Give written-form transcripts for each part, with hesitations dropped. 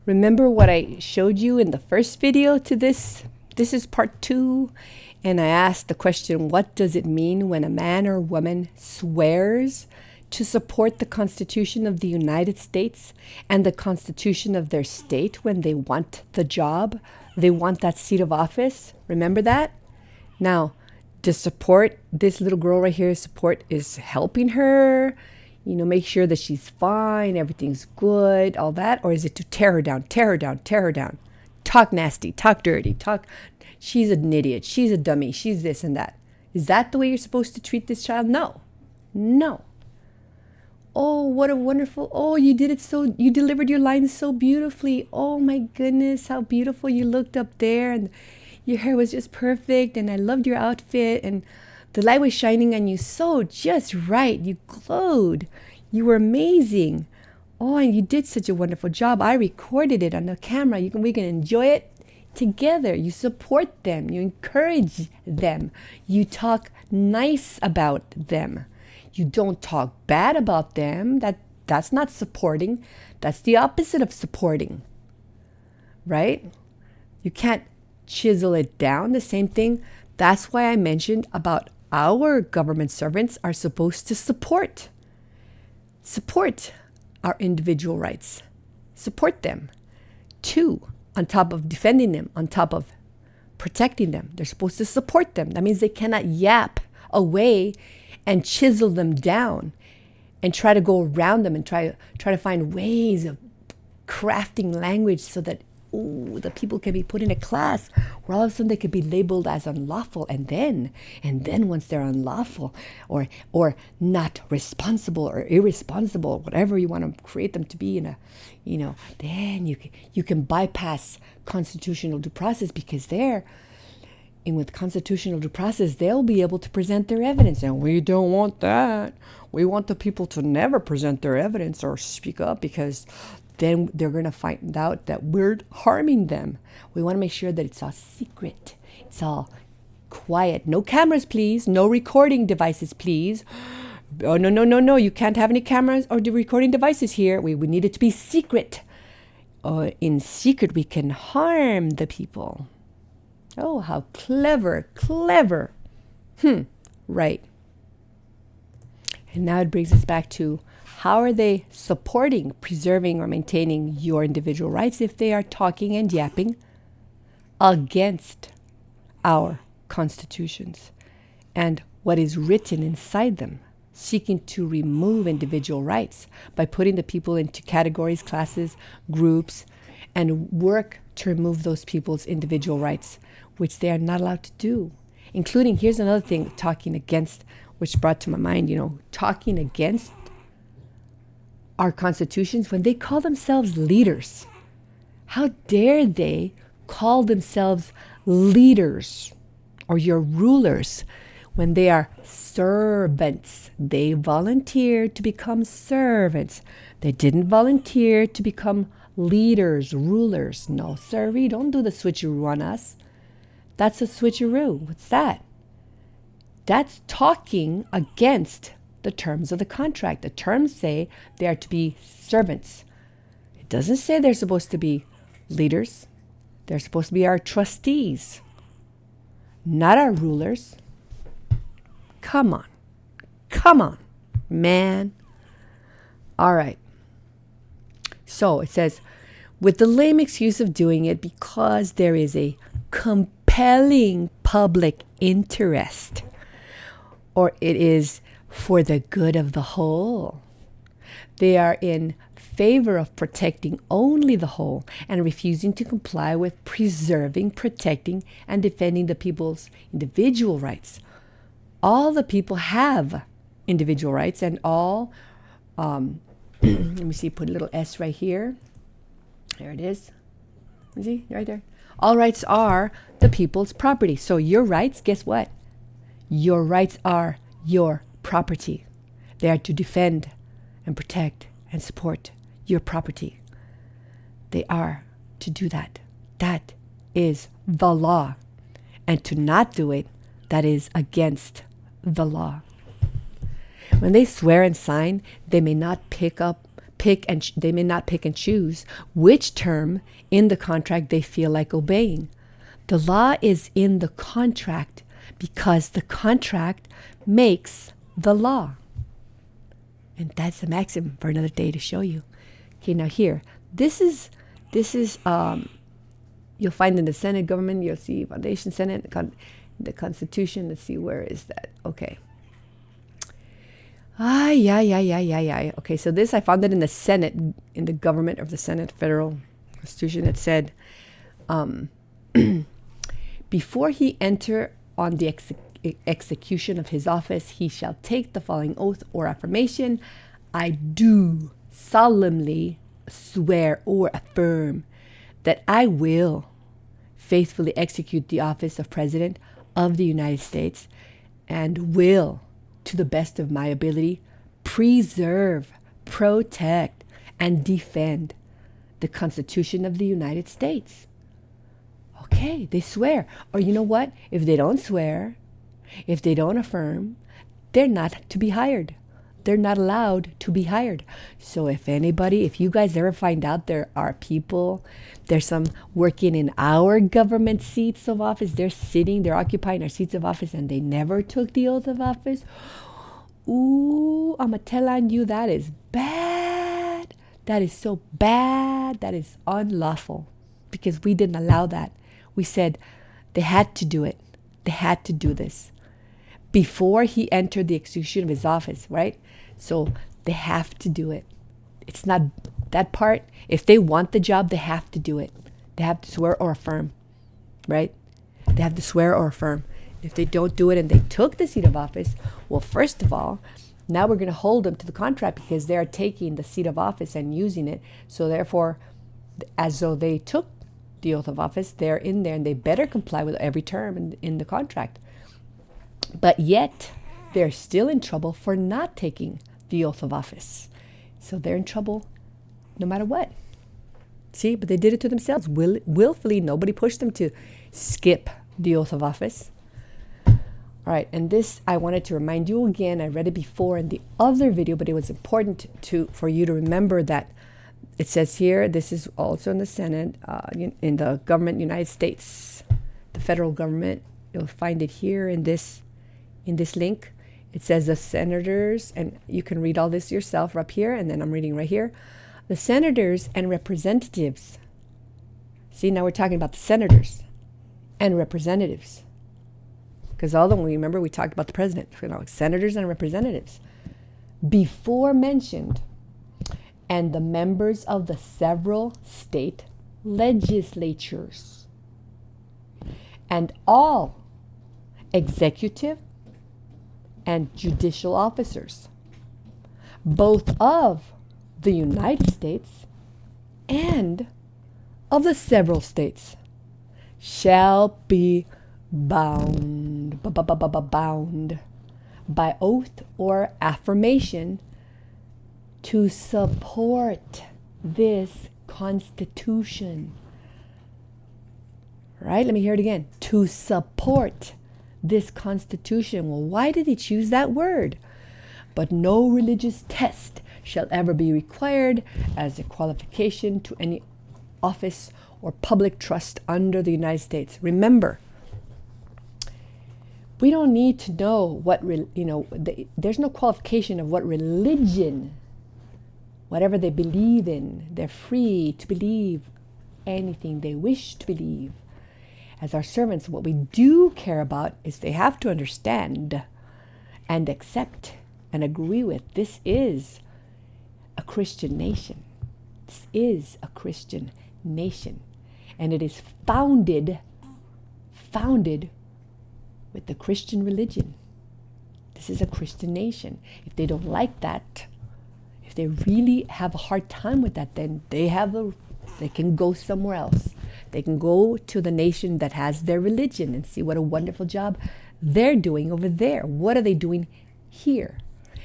Remember what I showed you in the first video to this? This is part 2. And I asked the question, what does it mean when a man or woman swears to support the Constitution of the United States and the Constitution of their state when they want the job, they want that seat of office? Remember that? Now, to support this little girl right here, support is helping her, make sure that she's fine, everything's good, all that? Or is it to tear her down, tear her down, tear her down? Talk nasty, talk dirty, she's an idiot, she's a dummy, she's this and that. Is that the way you're supposed to treat this child? No. No. Oh, what a wonderful, you delivered your lines so beautifully. Oh my goodness, how beautiful you looked up there, and your hair was just perfect, and I loved your outfit, and the light was shining on you so just right. You glowed. You were amazing. Oh, and you did such a wonderful job. I recorded it on the camera. We can enjoy it together. You support them. You encourage them. You talk nice about them. You don't talk bad about them. That's not supporting. That's the opposite of supporting. Right? You can't chisel it down. The same thing. That's why I mentioned about our government servants are supposed to support our individual rights. Support them. 2, on top of defending them, on top of protecting them, they're supposed to support them. That means they cannot yap away and chisel them down and try to go around them and try to find ways of crafting language so that the people can be put in a class where all of a sudden they could be labeled as unlawful, and then once they're unlawful or not responsible or irresponsible, whatever you want to create them to be then you can bypass constitutional due process, because with constitutional due process they'll be able to present their evidence, and we don't want that. We want the people to never present their evidence or speak up, because then they're going to find out that we're harming them. We want to make sure that it's all secret. It's all quiet. No cameras, please. No recording devices, please. Oh, no. You can't have any cameras or recording devices here. We need it to be secret. In secret, we can harm the people. Oh, how clever. Right. And now it brings us back to, how are they supporting, preserving, or maintaining your individual rights if they are talking and yapping against our constitutions and what is written inside them, seeking to remove individual rights by putting the people into categories, classes, groups, and work to remove those people's individual rights, which they are not allowed to do, including, here's another thing, talking against, which brought to my mind, talking against our constitutions when they call themselves leaders. How dare they call themselves leaders or your rulers when they are servants? They volunteered to become servants. They didn't volunteer to become leaders, rulers. No, sirree, don't do the switcheroo on us. That's a switcheroo. What's that? That's talking against the terms of the contract. The terms say they are to be servants. It doesn't say they're supposed to be leaders. They're supposed to be our trustees, not our rulers. Come on, man. All right. So it says, with the lame excuse of doing it because there is a compelling public interest, or it is for the good of the whole. They are in favor of protecting only the whole and refusing to comply with preserving, protecting, and defending the people's individual rights. All the people have individual rights, and all, let me see, put a little S right here. There it is. You see, right there. All rights are the people's property. So your rights, guess what? Your rights are your property. They are to defend and protect and support your property. They are to do that. That is the law. And to not do it, that is against the law. When they swear and sign, they may not pick they may not pick and choose which term in the contract they feel like obeying. The law is in the contract because the contract makes the law. And that's the maxim for another day to show you. Okay, now here, this is you'll find in the Senate government, you'll see Foundation Senate, the Constitution. Let's see, where is that? Okay. Yeah. Okay, so this, I found it in the Senate, in the government of the Senate Federal Constitution. It said, before he enter on the execution of his office, he shall take the following oath or affirmation. I do solemnly swear or affirm that I will faithfully execute the office of President of the United States and will, to the best of my ability, preserve, protect, and defend the Constitution of the United States. Okay, they swear. Or you know what? If they don't swear, if they don't affirm, they're not to be hired. They're not allowed to be hired. So if you guys ever find out there are people, there's some working in our government seats of office, they're occupying our seats of office and they never took the oath of office, ooh, I'm going to tell on you, that is bad. That is so bad. That is unlawful because we didn't allow that. We said they had to do it. They had to do this before he entered the execution of his office, right? So they have to do it. It's not that part. If they want the job, they have to do it. They have to swear or affirm, right? They have to swear or affirm. If they don't do it and they took the seat of office, well, first of all, now we're going to hold them to the contract because they're taking the seat of office and using it. So therefore, as though they took the oath of office, they're in there and they better comply with every term in the contract. But yet, they're still in trouble for not taking the oath of office. So they're in trouble no matter what. See, but they did it to themselves. Willfully, nobody pushed them to skip the oath of office. All right, and this, I wanted to remind you again, I read it before in the other video, but it was important for you to remember that it says here, this is also in the Senate, in the government, United States, the federal government. You'll find it here in this link. It says the senators, and you can read all this yourself up here, and then I'm reading right here. The senators and representatives. See, now we're talking about the senators and representatives. Because although, remember, we talked about the president, senators and representatives. Before mentioned, and the members of the several state legislatures, and all executive and judicial officers, both of the United States and of the several states, shall be bound by oath or affirmation to support this Constitution. Right? Let me hear it again. To support this Constitution. Well, why did he choose that word? But no religious test shall ever be required as a qualification to any office or public trust under the United States. Remember, we don't need to know what, there's no qualification of what religion, whatever they believe in. They're free to believe anything they wish to believe. As our servants, what we do care about is they have to understand and accept and agree with this is a Christian nation. This is a Christian nation. And it is founded with the Christian religion. This is a Christian nation. If they don't like that, if they really have a hard time with that, then they can go somewhere else. They can go to the nation that has their religion and see what a wonderful job they're doing over there. What are they doing here?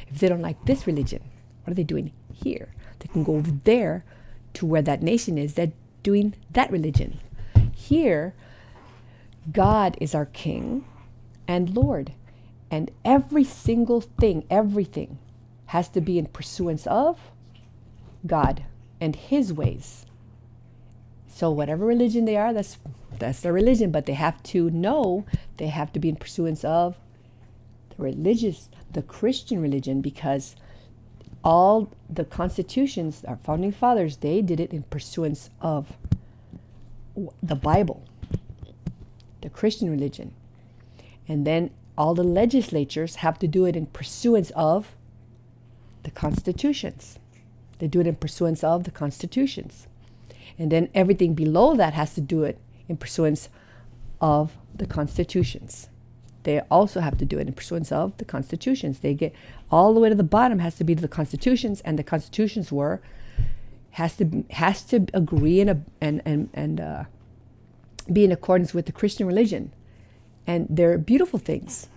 If they don't like this religion, what are they doing here? They can go over there to where that nation is that's doing that religion. Here, God is our King and Lord. And every single thing, everything has to be in pursuance of God and his ways. So whatever religion they are, that's their religion, but they have to know, they have to be in pursuance of the Christian religion, because all the constitutions, our founding fathers, they did it in pursuance of the Bible, the Christian religion. And then all the legislatures have to do it in pursuance of the constitutions. They do it in pursuance of the constitutions. And then everything below that has to do it in pursuance of the constitutions. They also have to do it in pursuance of the constitutions. They get all the way to the bottom, has to be to the constitutions, and the constitutions has to agree and be in accordance with the Christian religion. And they're beautiful things.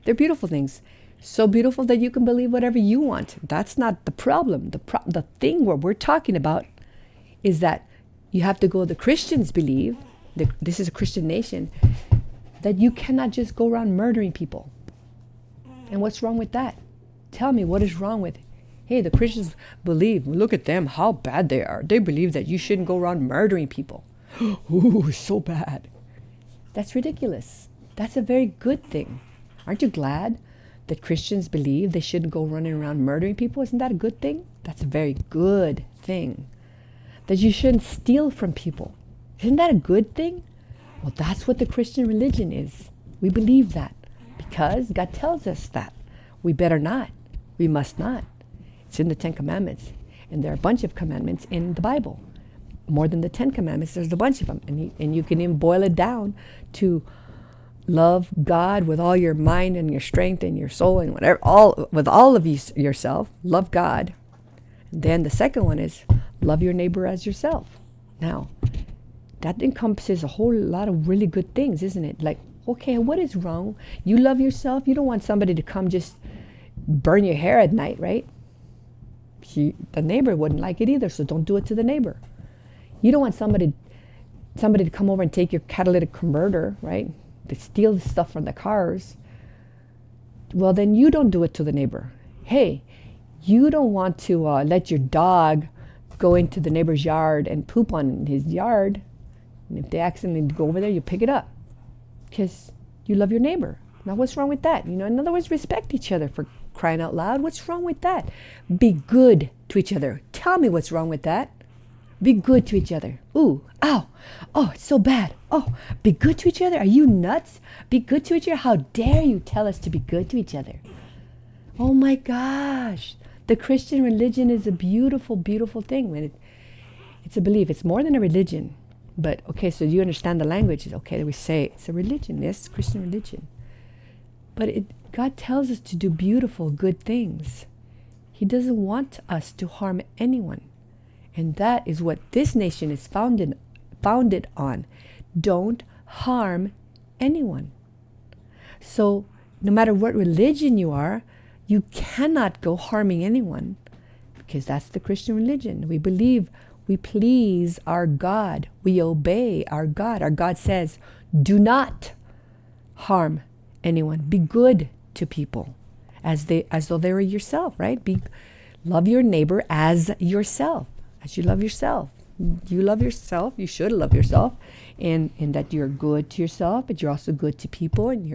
They're beautiful things. So beautiful that you can believe whatever you want. That's not the problem. The thing where we're talking about is that you have to go, the Christians believe, this is a Christian nation, that you cannot just go around murdering people. And what's wrong with that? Tell me, what is wrong with it? Hey, the Christians believe, look at them, how bad they are. They believe that you shouldn't go around murdering people. Ooh, so bad. That's ridiculous. That's a very good thing. Aren't you glad that Christians believe they shouldn't go running around murdering people? Isn't that a good thing? That's a very good thing. That you shouldn't steal from people. Isn't that a good thing? Well, that's what the Christian religion is. We believe that because God tells us that. We better not. We must not. It's in the 10 Commandments. And there are a bunch of commandments in the Bible. More than the 10 Commandments, there's a bunch of them. And you can even boil it down to love God with all your mind and your strength and your soul and whatever, with all of yourself. Love God. And then the second one is love your neighbor as yourself. Now, that encompasses a whole lot of really good things, isn't it? Like, okay, what is wrong? You love yourself. You don't want somebody to come just burn your hair at night, right? The neighbor wouldn't like it either, so don't do it to the neighbor. You don't want somebody to come over and take your catalytic converter, right? To steal the stuff from the cars. Well, then you don't do it to the neighbor. Hey, you don't want to let your dog go into the neighbor's yard and poop on his yard. And if they accidentally go over there, you pick it up because you love your neighbor. Now, what's wrong with that? In other words, respect each other, for crying out loud. What's wrong with that? Be good to each other. Tell me what's wrong with that. Be good to each other. Ooh, ow, oh, it's so bad. Oh, be good to each other? Are you nuts? Be good to each other? How dare you tell us to be good to each other? Oh my gosh. The Christian religion is a beautiful, beautiful thing. It's a belief. It's more than a religion. But, okay, so you understand the language. Okay, we say it's a religion. Yes, it's Christian religion. But God tells us to do beautiful, good things. He doesn't want us to harm anyone. And that is what this nation is founded on. Don't harm anyone. So no matter what religion you are, you cannot go harming anyone, because that's the Christian religion. We believe we please our God. We obey our God. Our God says, do not harm anyone. Be good to people as though they were yourself, right? Love your neighbor as yourself, as you love yourself. You love yourself. You should love yourself, and that you're good to yourself, but you're also good to people, and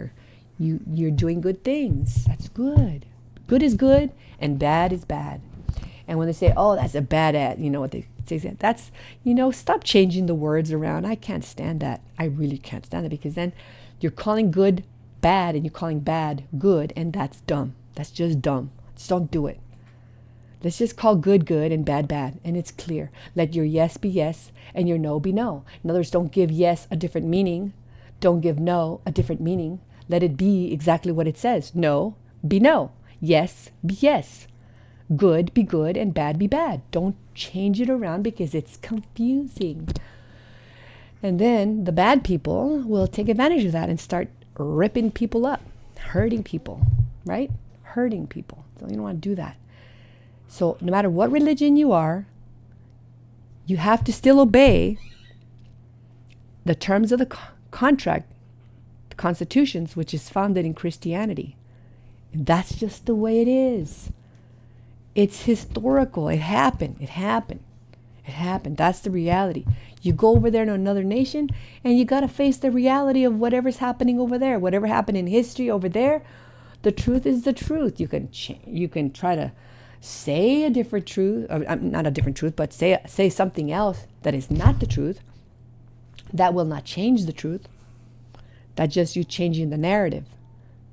you're doing good things. That's good. Good is good, and bad is bad. And when they say, "Oh, that's a bad ad," what they say? That's stop changing the words around. I can't stand that. I really can't stand it, because then you're calling good bad and you're calling bad good, and that's dumb. That's just dumb. Just don't do it. Let's just call good good and bad bad, and it's clear. Let your yes be yes and your no be no. In other words, don't give yes a different meaning. Don't give no a different meaning. Let it be exactly what it says. No be no. Yes be yes. Good be good and bad be bad. Don't change it around, because it's confusing. And then the bad people will take advantage of that and start ripping people up, hurting people, right? Hurting people. So you don't want to do that. So no matter what religion you are, you have to still obey the terms of the contract, the constitutions, which is founded in Christianity. And that's just the way it is. It's historical. It happened. It happened. It happened. That's the reality. You go over there to another nation and you got to face the reality of whatever's happening over there. Whatever happened in history over there, the truth is the truth. You can try to say a different truth, or not a different truth, but say something else that is not the truth. That will not change the truth. That's just you changing the narrative.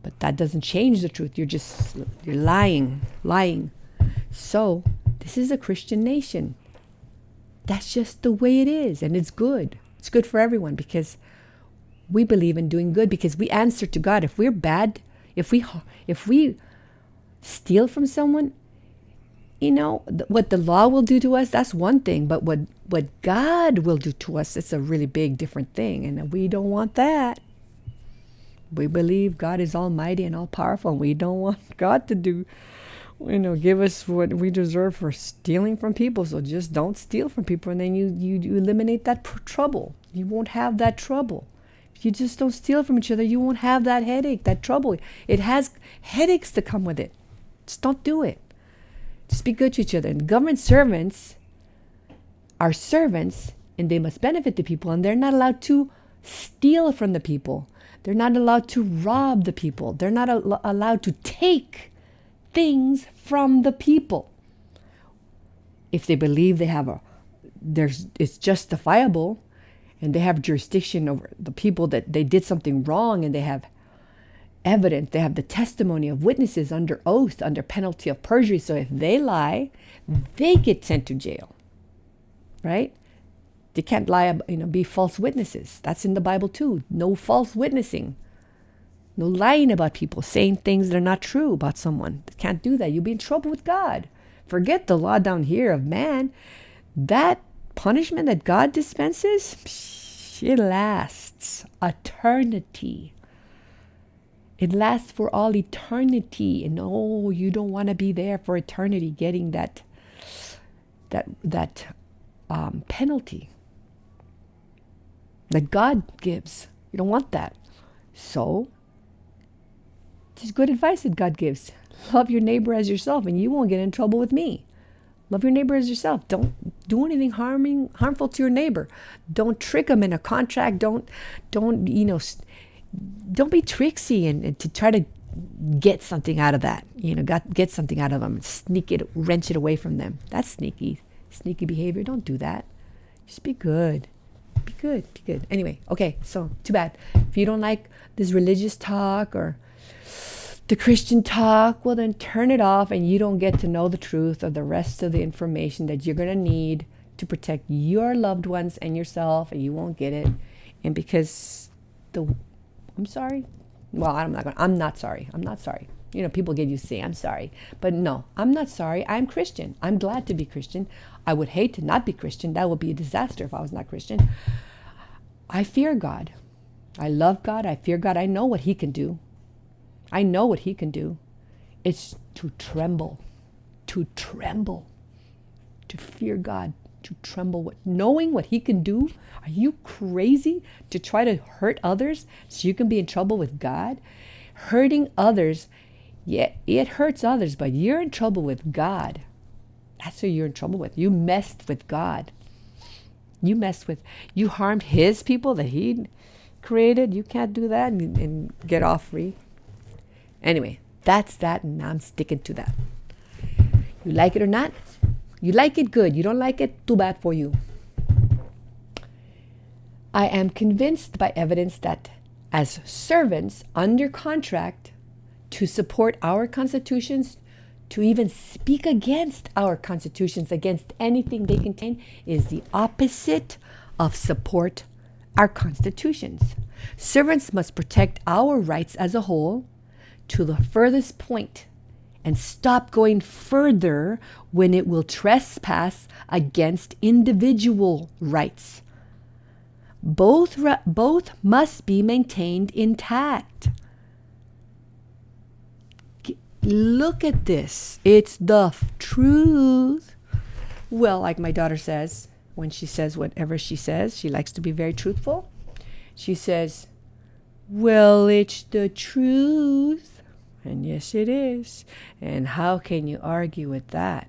But that doesn't change the truth. You're lying. So this is a Christian nation. That's just the way it is, and it's good. It's good for everyone because we believe in doing good, because we answer to God. If we're bad, if we steal from someone, what the law will do to us, that's one thing. But what God will do to us, it's a really big different thing, and we don't want that. We believe God is almighty and all powerful, and we don't want God to give us what we deserve for stealing from people. So just don't steal from people, and then you eliminate that trouble. You won't have that trouble. If you just don't steal from each other, you won't have that headache, that trouble. It has headaches to come with it. Just don't do it. Just be good to each other. And government servants are servants, and they must benefit the people, and they're not allowed to steal from the people. They're not allowed to rob the people. They're not allowed to take things from the people. If they believe it's justifiable, and they have jurisdiction over the people that they did something wrong, and they have evidence, they have the testimony of witnesses under oath, under penalty of perjury. So if they lie, they get sent to jail, right? They can't lie, be false witnesses. That's in the Bible too. No false witnessing. No lying about people, saying things that are not true about someone. They can't do that. You'll be in trouble with God. Forget the law down here of man. That punishment that God dispenses, it lasts eternity. It lasts for all eternity. And no, you don't want to be there for eternity getting that penalty that God gives. You don't want that. So it's good advice that God gives. Love your neighbor as yourself, and you won't get in trouble with me. Love your neighbor as yourself. Don't do anything harmful to your neighbor. Don't trick them in a contract. Don't be tricksy and to try to get something out of that. Get something out of them. Wrench it away from them. That's sneaky behavior. Don't do that. Just be good. Be good. Anyway, okay, so too bad. If you don't like this religious talk or the Christian talk, well then turn it off, and you don't get to know the truth of the rest of the information that you're going to need to protect your loved ones and yourself, and you won't get it. And because I'm sorry. Well, I'm not sorry. People get used to saying I'm sorry. But no, I'm not sorry. I'm Christian. I'm glad to be Christian. I would hate to not be Christian. That would be a disaster if I was not Christian. I fear God. I love God. I fear God. I know what He can do. It's to tremble, to fear God, to tremble, knowing what He can do. Are you crazy to try to hurt others so you can be in trouble with God? Hurting others, yeah, it hurts others, but you're in trouble with God. That's who you're in trouble with. You messed with God. You harmed His people that He created. You can't do that and get off free. Anyway, that's that, and I'm sticking to that. You like it or not? You like it, good. You don't like it, too bad for you. I am convinced by evidence that as servants under contract to support our constitutions, to even speak against our constitutions, against anything they contain, is the opposite of support our constitutions. Servants must protect our rights as a whole to the furthest point and stop going further when it will trespass against individual rights. Both must be maintained intact. Look at this. It's the truth. Well, like my daughter says, when she says whatever she says, she likes to be very truthful. She says, well, it's the truth. And yes, it is. And how can you argue with that?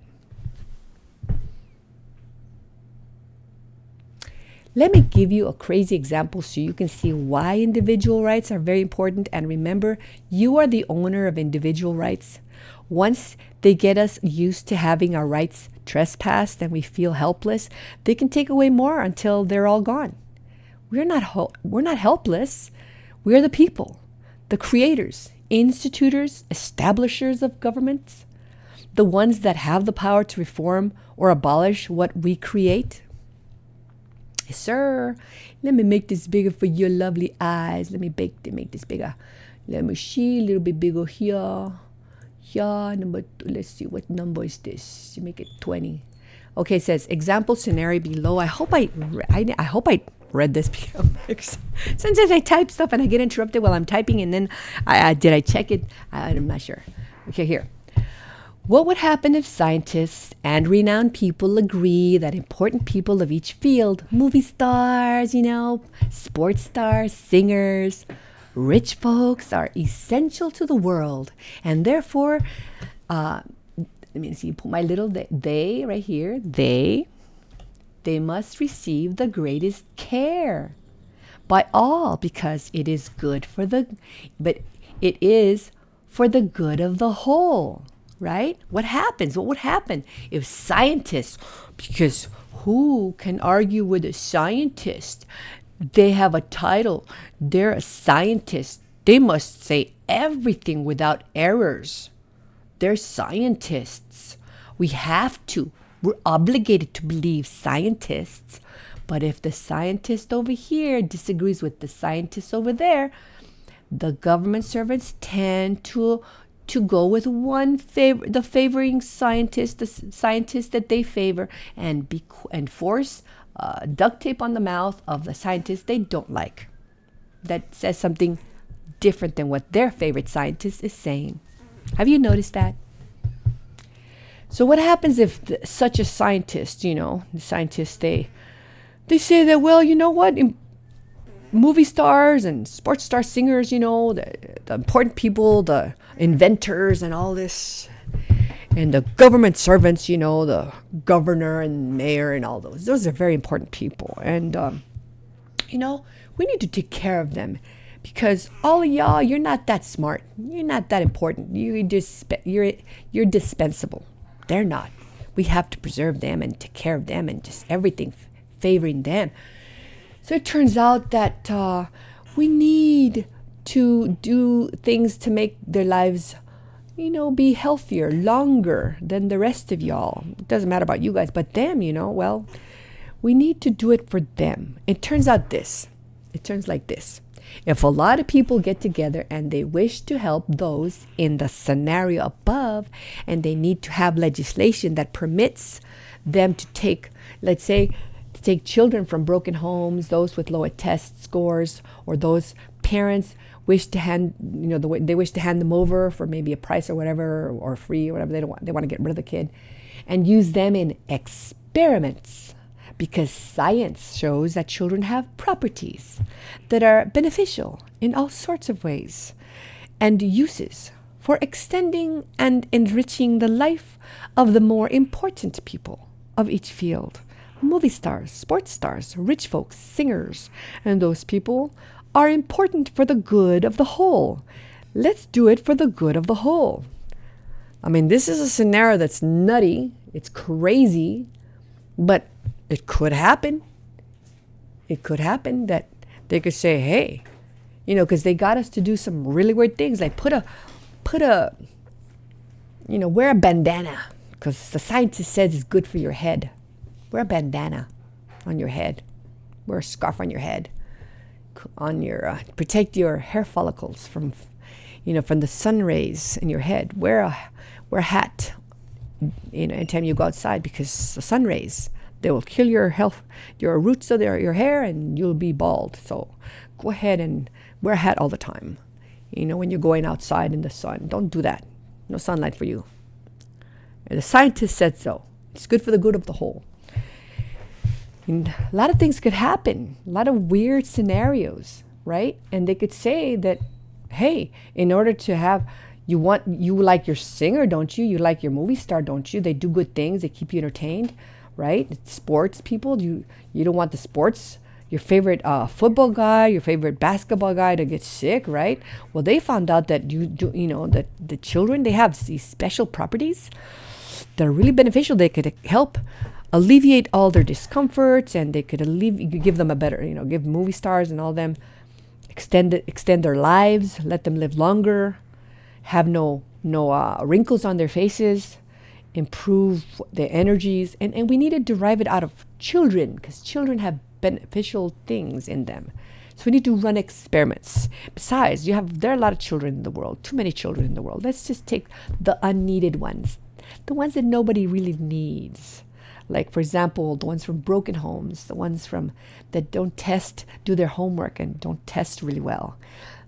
Let me give you a crazy example so you can see why individual rights are very important. And remember, you are the owner of individual rights. Once they get us used to having our rights trespassed and we feel helpless, they can take away more until they're all gone. We're not helpless. We're the people, the creators, institutors, establishers of governments, the ones that have the power to reform or abolish what we create. Yes, sir. Let me make this bigger for your lovely eyes. Let me make this bigger. Let me see a little bit bigger here. Yeah, number 2. Let's see, what number is this? You make it 20. Okay, it says example scenario below. I hope I read this. Sometimes I type stuff and I get interrupted while I'm typing, and then did I check it? I'm not sure. Okay, here. What would happen if scientists and renowned people agree that important people of each field, movie stars, sports stars, singers, rich folks, are essential to the world, and therefore, let me see, put my little they right here, they must receive the greatest care by all, because it is for the good of the whole. Right? What would happen if scientists, because who can argue with a scientist? They have a title. They're a scientist. They must say everything without errors. They're scientists. We're obligated to believe scientists. But if the scientist over here disagrees with the scientist over there, the government servants tend to go with the favoring scientist, the scientist that they favor, and force duct tape on the mouth of the scientist they don't like. That says something different than what their favorite scientist is saying. Have you noticed that? So what happens if such a scientist, the scientists, they say that, well, you know what? Movie stars and sports star singers, the important people, the inventors and all this, and the government servants, the governor and mayor and all those are very important people. And, we need to take care of them, because all of y'all, you're not that smart. You're not that important. You're dispensable. They're not. We have to preserve them and take care of them, and just everything favoring them. So it turns out that we need to do things to make their lives, be healthier, longer than the rest of y'all. It doesn't matter about you guys, but them, well, we need to do it for them. It turns like this. If a lot of people get together and they wish to help those in the scenario above, and they need to have legislation that permits them to take, let's say, children from broken homes, those with low test scores, or those parents wish to hand them over for maybe a price or whatever, or free or whatever. They want to get rid of the kid and use them in experiments, because science shows that children have properties that are beneficial in all sorts of ways and uses for extending and enriching the life of the more important people of each field. Movie stars, sports stars, rich folks, singers, and those people are important for the good of the whole. Let's do it for the good of the whole. I mean, this is a scenario that's nutty. It's crazy, but it could happen. It could happen that they could say, hey, because they got us to do some really weird things, like wear a bandana, because the scientist says it's good for your head. Wear a bandana on your head. Wear a scarf on your head. Protect your hair follicles from the sun rays in your head. Wear a hat, anytime you go outside, because the sun rays, they will kill your roots of your hair, and you'll be bald. So go ahead and wear a hat all the time. When you're going outside in the sun, don't do that. No sunlight for you. And the scientist said so. It's good for the good of the whole. And a lot of things could happen, a lot of weird scenarios, right? And they could say that, hey, in order to have, You like your singer, don't you? You like your movie star, don't you? They do good things. They keep you entertained, right? Sports people, you don't want the sports, your favorite football guy, your favorite basketball guy to get sick, right? Well, they found out that that the children, they have these special properties that are really beneficial. They could help alleviate all their discomforts, and they could give them a better, give movie stars and all them extend their lives, let them live longer, have no wrinkles on their faces, improve their energies, and we need to derive it out of children because children have beneficial things in them. So we need to run experiments. Besides, there are a lot of children in the world, too many children in the world. Let's just take the unneeded ones, the ones that nobody really needs. Like, for example, the ones from broken homes, the ones that don't do their homework and don't test really well.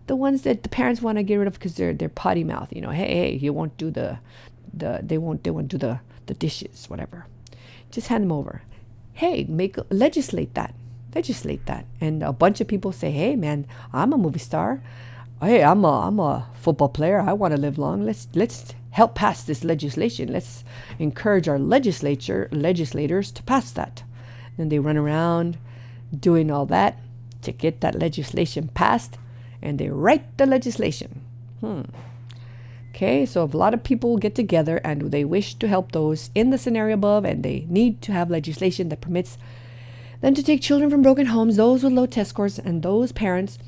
The ones that the parents want to get rid of because they're potty mouth. Hey, you won't do they won't do the dishes, whatever. Just hand them over. Hey, legislate that. And a bunch of people say, hey man, I'm a movie star. Hey, I'm a football player. I want to live long. Let's help pass this legislation. Let's encourage our legislators to pass that. Then they run around doing all that to get that legislation passed, and they write the legislation. Okay, so if a lot of people get together and they wish to help those in the scenario above, and they need to have legislation that permits them to take children from broken homes, those with low test scores, and those parents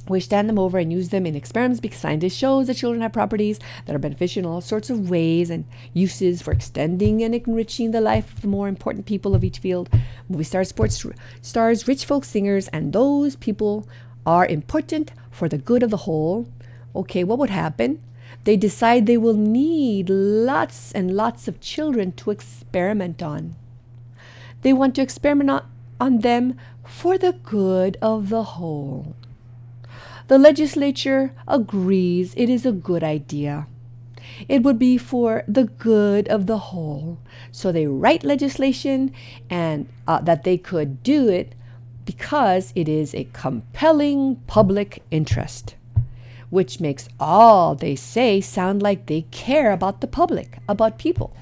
we stand them over and use them in experiments because scientists show that children have properties that are beneficial in all sorts of ways and uses for extending and enriching the life of the more important people of each field. Movie stars, sports stars, rich folk singers, and those people are important for the good of the whole. Okay, what would happen? They decide they will need lots and lots of children to experiment on. They want to experiment on them for the good of the whole. The legislature agrees it is a good idea. It would be for the good of the whole. So they write legislation and that they could do it because it is a compelling public interest, which makes all they say sound like they care about the public, about people.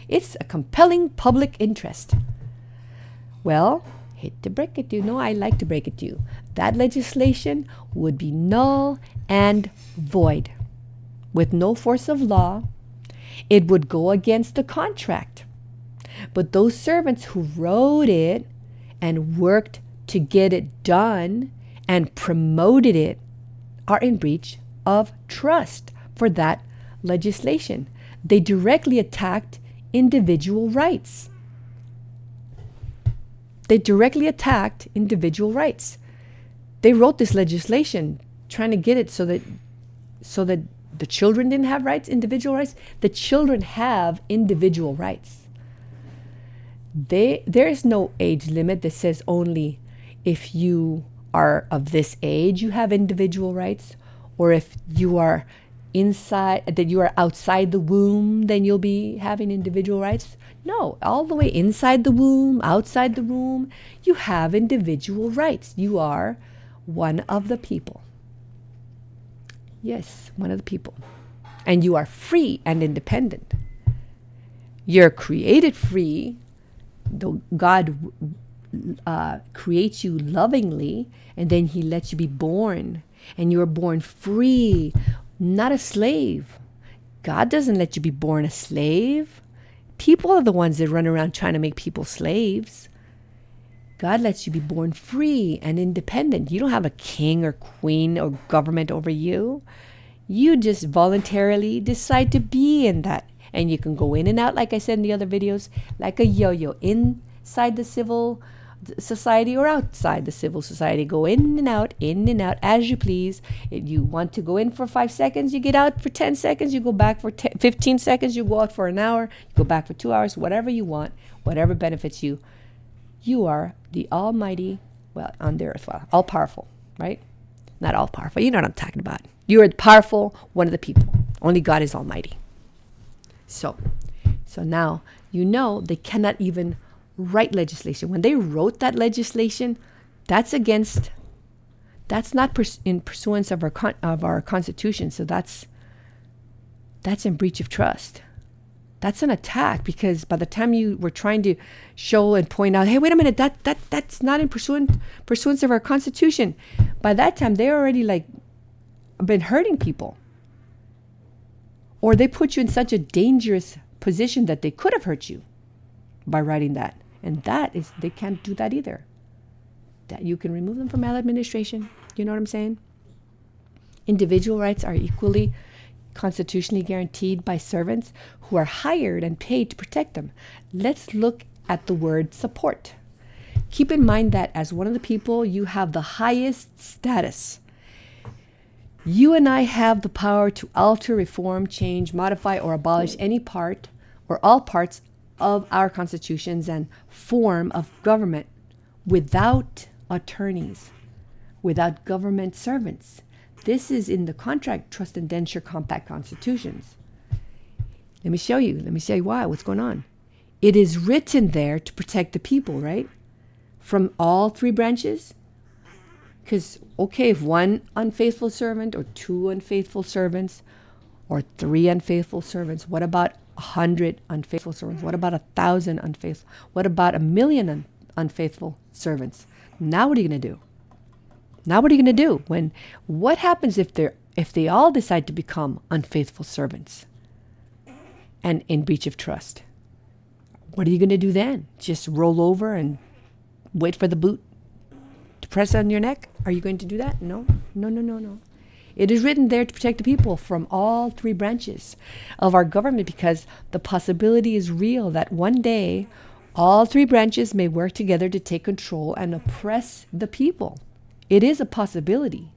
It's a compelling public interest. Well, hate to break it to you. No, I like to break it to you. That legislation would be null and void. With no force of law, it would go against the contract. But those servants who wrote it and worked to get it done and promoted it are in breach of trust for that legislation. They directly attacked individual rights. They wrote this legislation trying to get it so that the children didn't have rights, individual rights. The children have individual rights. There is no age limit that says only if you are of this age you have individual rights, or if you are outside the womb, then you'll be having individual rights. No, all the way inside the womb, outside the womb, you have individual rights. You are one of the people. Yes, one of the people. And you are free and independent. You're created free. Though God creates you lovingly, and then he lets you be born. And you are born free, not a slave. God doesn't let you be born a slave. People are the ones that run around trying to make people slaves. God lets you be born free and independent. You don't have a king or queen or government over you. You just voluntarily decide to be in that. And you can go in and out, like I said in the other videos, like a yo-yo, inside the civil society or outside the civil society. Go in and out as you please. If you want to go in for 5 seconds, you get out for 10 seconds, you go back for 15 seconds, you go out for an hour, you go back for 2 hours, whatever you want, whatever benefits you. You are the almighty, on the earth, all powerful, right? Not all powerful, you know what I'm talking about. You are the powerful, one of the people. Only God is almighty. So now you know they cannot even write legislation. When they wrote that legislation, that's not in pursuance of our Constitution. So that's that's in breach of trust. That's an attack, because by the time you were trying to show and point out, hey, wait a minute, that's not in pursuance of our Constitution. By that time, they already like been hurting people, or they put you in such a dangerous position that they could have hurt you by writing that. And that is, they can't do that either. That you can remove them from maladministration. You know what I'm saying? Individual rights are equally constitutionally guaranteed by servants who are hired and paid to protect them. Let's look at the word support. Keep in mind that as one of the people, you have the highest status. You and I have the power to alter, reform, change, modify, or abolish any part or all parts of our constitutions and form of government without attorneys, without government servants. This is in the contract, trust, indenture, compact constitutions. Let me show you why, what's going on. It is written there to protect the people, right? From all three branches. Because, okay, if one unfaithful servant or two unfaithful servants or three unfaithful servants, what about 100 unfaithful servants? What about 1,000 unfaithful? What about 1,000,000 unfaithful servants? Now what are you going to do? Now what are you going to do? What happens if they all decide to become unfaithful servants and in breach of trust? What are you going to do then? Just roll over and wait for the boot to press on your neck? Are you going to do that? No. It is written there to protect the people from all three branches of our government, because the possibility is real that one day all three branches may work together to take control and oppress the people. It is a possibility.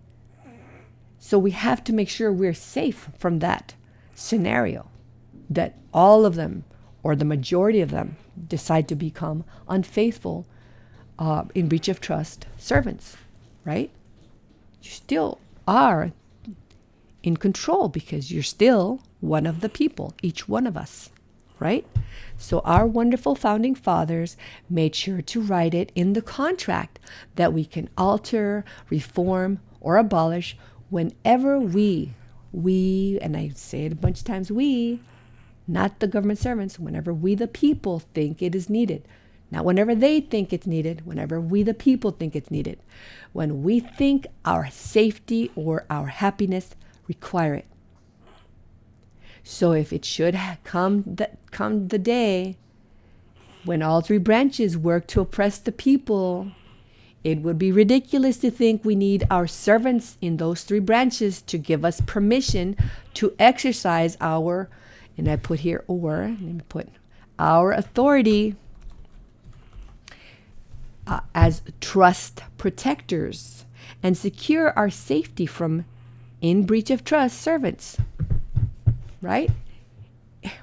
So we have to make sure we're safe from that scenario, that all of them or the majority of them decide to become unfaithful, in breach of trust servants, right? You still are in control because you're still one of the people, each one of us, right? So our wonderful founding fathers made sure to write it in the contract that we can alter, reform, or abolish whenever we, and I say it a bunch of times, we, not the government servants, whenever we the people think it is needed. Not whenever they think it's needed, whenever we the people think it's needed. When we think our safety or our happiness require it. So if it should come the day when all three branches work to oppress the people, it would be ridiculous to think we need our servants in those three branches to give us permission to exercise our, and I put here, or, let me put, our authority as trust protectors and secure our safety from in breach of trust servants, right?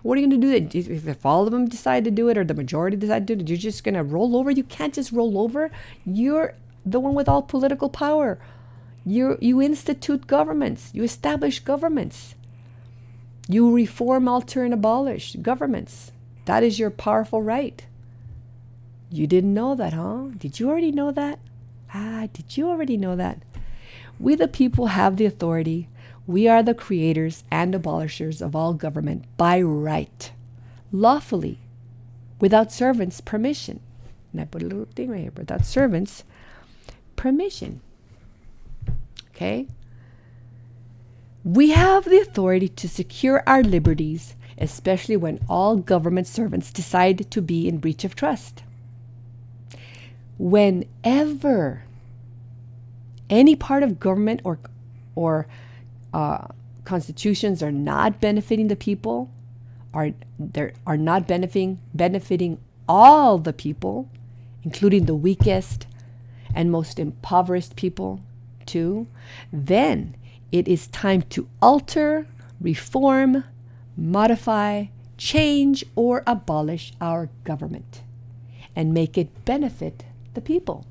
What are you going to do? If all of them decide to do it or the majority decide to do it, you're just going to roll over? You can't just roll over. You're the one with all political power. You institute governments. You establish governments. You reform, alter, and abolish governments. That is your powerful right. You didn't know that, huh? Did you already know that? Did you already know that? We the people have the authority. We are the creators and abolishers of all government by right, lawfully, without servants' permission. And I put a little thing right here, without servants' permission. Okay? We have the authority to secure our liberties, especially when all government servants decide to be in breach of trust. Whenever any part of government or constitutions are not benefiting the people, are not benefiting all the people, including the weakest and most impoverished people too, then it is time to alter, reform, modify, change, or abolish our government and make it benefit the people,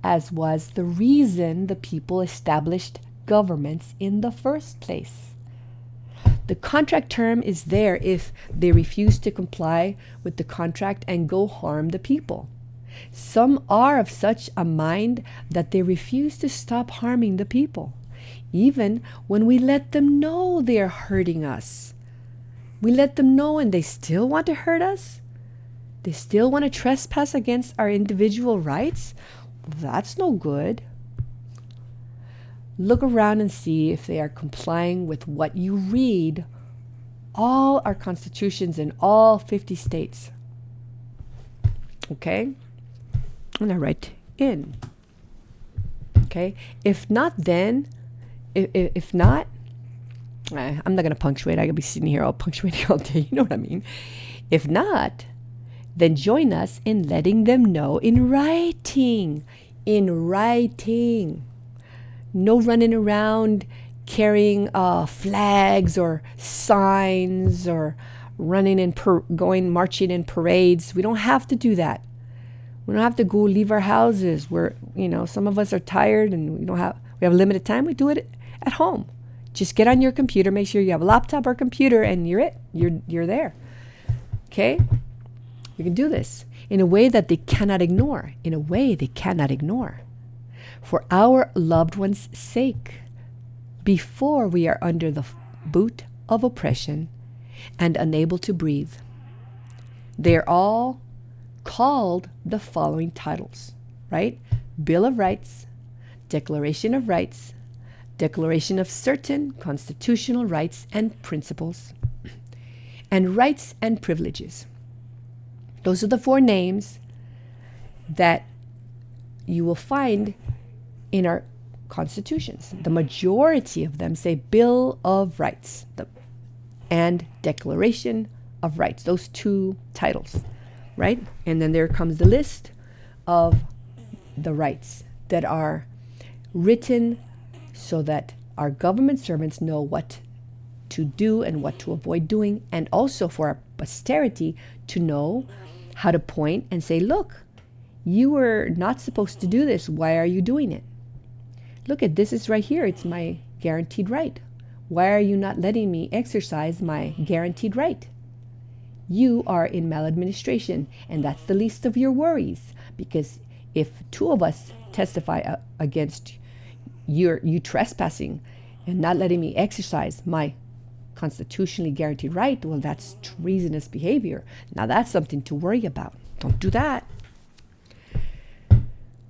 as was the reason the people established governments in the first place. The contract term is there if they refuse to comply with the contract and go harm the people. Some are of such a mind that they refuse to stop harming the people, even when we let them know they are hurting us. We let them know and they still want to hurt us? They still want to trespass against our individual rights? That's no good. Look around and see if they are complying with what you read, all our constitutions in all 50 states. Okay? And I write in. Okay? If not, then, if not, I'm not going to punctuate. I could be sitting here all punctuating all day. You know what I mean? If not, then join us in letting them know in writing. In writing. No running around carrying flags or signs or running and marching in parades. We don't have to do that. We don't have to go leave our houses. Some of us are tired and we have limited time. We do it at home. Just get on your computer. Make sure you have a laptop or computer, and you're there. Okay? You can do this in a way that they cannot ignore. In a way they cannot ignore. For our loved ones' sake, before we are under the boot of oppression and unable to breathe. They are all called the following titles, right? Bill of Rights, Declaration of Rights, Declaration of certain constitutional rights and principles, and rights and privileges. Those are the 4 names that you will find in our constitutions. The majority of them say Bill of Rights and Declaration of Rights, those 2 titles, right? And then there comes the list of the rights that are written so that our government servants know what to do and what to avoid doing, and also for our posterity to know how to point and say, look, you were not supposed to do this. Why are you doing it? Look at this is right here. It's my guaranteed right. Why are you not letting me exercise my guaranteed right? You are in maladministration, and that's the least of your worries, because if 2 of us testify against you trespassing and not letting me exercise my constitutionally guaranteed right, well, that's treasonous behavior. Now that's something to worry about. Don't do that.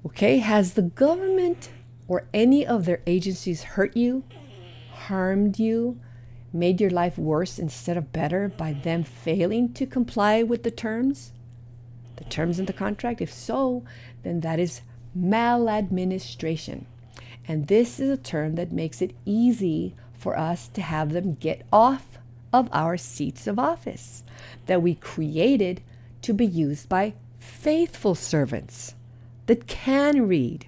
Okay, has the government or any of their agencies hurt you, harmed you, made your life worse instead of better by them failing to comply with the terms in the contract? If so, then that is maladministration. And this is a term that makes it easy for us to have them get off of our seats of office that we created to be used by faithful servants that can read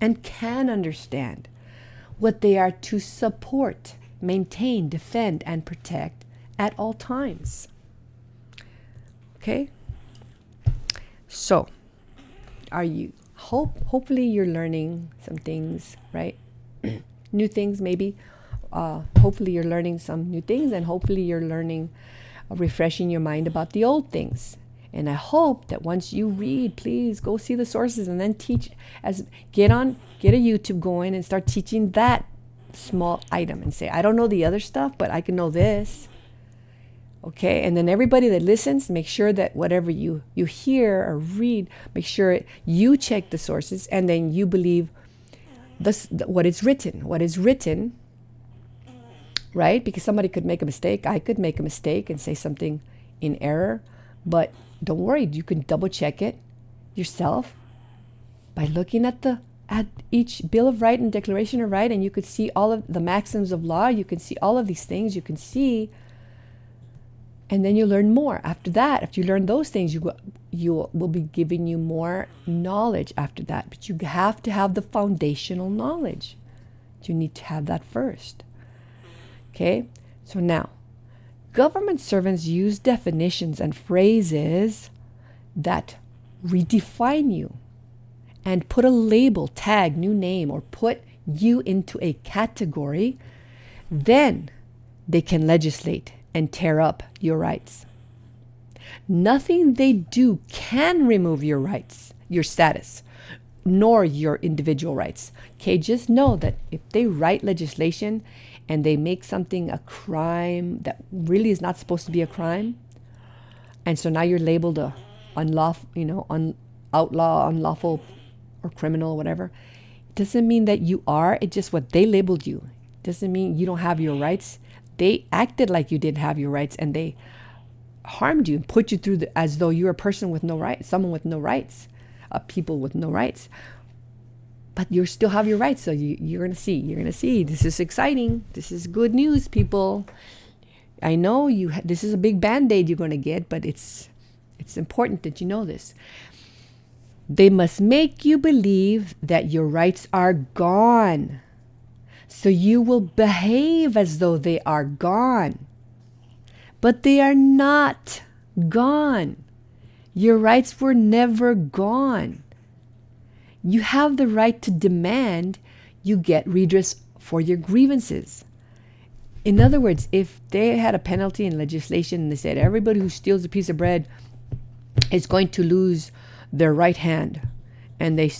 and can understand what they are to support, maintain, defend, and protect at all times. Okay? So, hopefully you're learning some things, right? New things maybe. Hopefully you're learning some new things, and hopefully you're learning, refreshing your mind about the old things. And I hope that once you read, please go see the sources and then teach, get a YouTube going and start teaching that small item and say, I don't know the other stuff, but I can know this. Okay, and then everybody that listens, make sure that whatever you hear or read, make sure you check the sources and then you believe what is written, right? Because somebody could make a mistake. I could make a mistake and say something in error, but don't worry, you can double check it yourself by looking at each Bill of Right and Declaration of Right, and you could see all of the maxims of law. You can see all of these things. You can see. And then you learn more. After that, after you learn those things, you will be giving you more knowledge after that. But you have to have the foundational knowledge. You need to have that first. Okay? So now, government servants use definitions and phrases that redefine you and put a label, tag, new name, or put you into a category. Then they can legislate and tear up your rights. Nothing they do can remove your rights, your status, nor your individual rights. Okay, just know that if they write legislation and they make something a crime that really is not supposed to be a crime, and so now you're labeled a unlawful, outlaw, unlawful, or criminal, or whatever. It doesn't mean that you are. It's just what they labeled you. It doesn't mean you don't have your rights. They acted like you didn't have your rights, and they harmed you and put you through as though you're a person with no rights, someone with no rights, people with no rights. But you still have your rights, so you're gonna see. You're gonna see. This is exciting. This is good news, people. I know this is a big band-aid you're gonna get, but it's important that you know this. They must make you believe that your rights are gone, so you will behave as though they are gone. But they are not gone. Your rights were never gone. You have the right to demand you get redress for your grievances. In other words, if they had a penalty in legislation and they said everybody who steals a piece of bread is going to lose their right hand, and they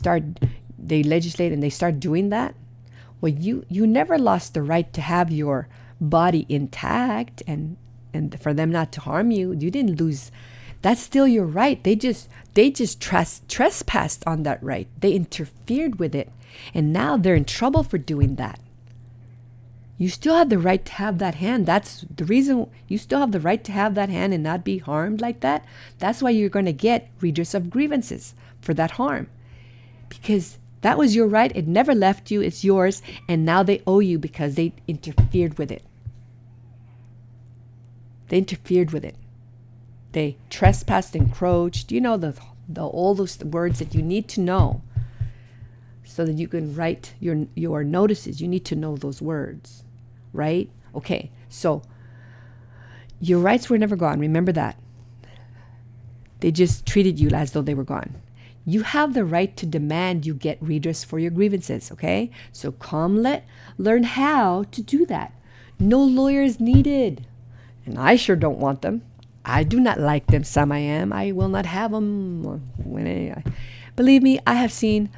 legislate and they start doing that, well, you never lost the right to have your body intact and for them not to harm you. You didn't lose. That's still your right. They just trespassed on that right. They interfered with it, and now they're in trouble for doing that. You still have the right to have that hand. That's the reason you still have the right to have that hand and not be harmed like that. That's why you're going to get redress of grievances for that harm, because that was your right. It never left you. It's yours, and now they owe you because they interfered with it. They interfered with it. They trespassed, encroached. You know all those words that you need to know so that you can write your notices. You need to know those words, right? Okay, so your rights were never gone. Remember that. They just treated you as though they were gone. You have the right to demand you get redress for your grievances, okay? So learn how to do that. No lawyers needed. And I sure don't want them. I do not like them. Some I am. I will not have them. Believe me, I have seen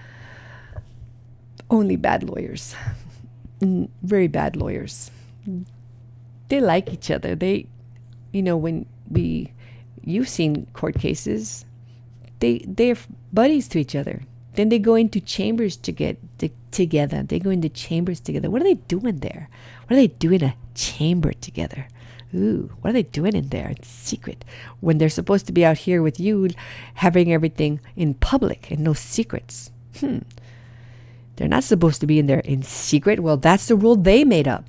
only bad lawyers. Very bad lawyers. They like each other. You've seen court cases. They're buddies to each other. Then they go into chambers to get together. They go into chambers together. What are they doing there? What are they doing in a chamber together? Ooh, what are they doing in there? It's secret. When they're supposed to be out here with you, having everything in public and no secrets. They're not supposed to be in there in secret. Well, that's the rule they made up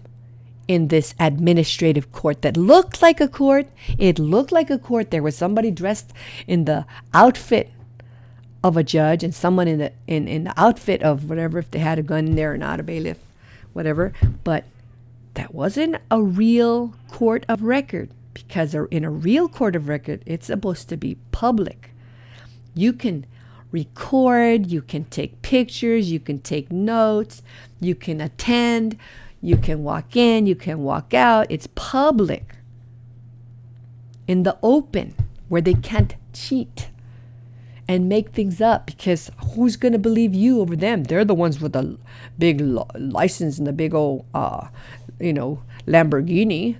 in this administrative court that looked like a court. It looked like a court. There was somebody dressed in the outfit of a judge and someone in the outfit of whatever, if they had a gun in there or not, a bailiff, whatever. But that wasn't a real court of record, because in a real court of record, it's supposed to be public. You can record, you can take pictures, you can take notes, you can attend, you can walk in, you can walk out. It's public, in the open, where they can't cheat and make things up, because who's going to believe you over them? They're the ones with the big license and the big old Lamborghini.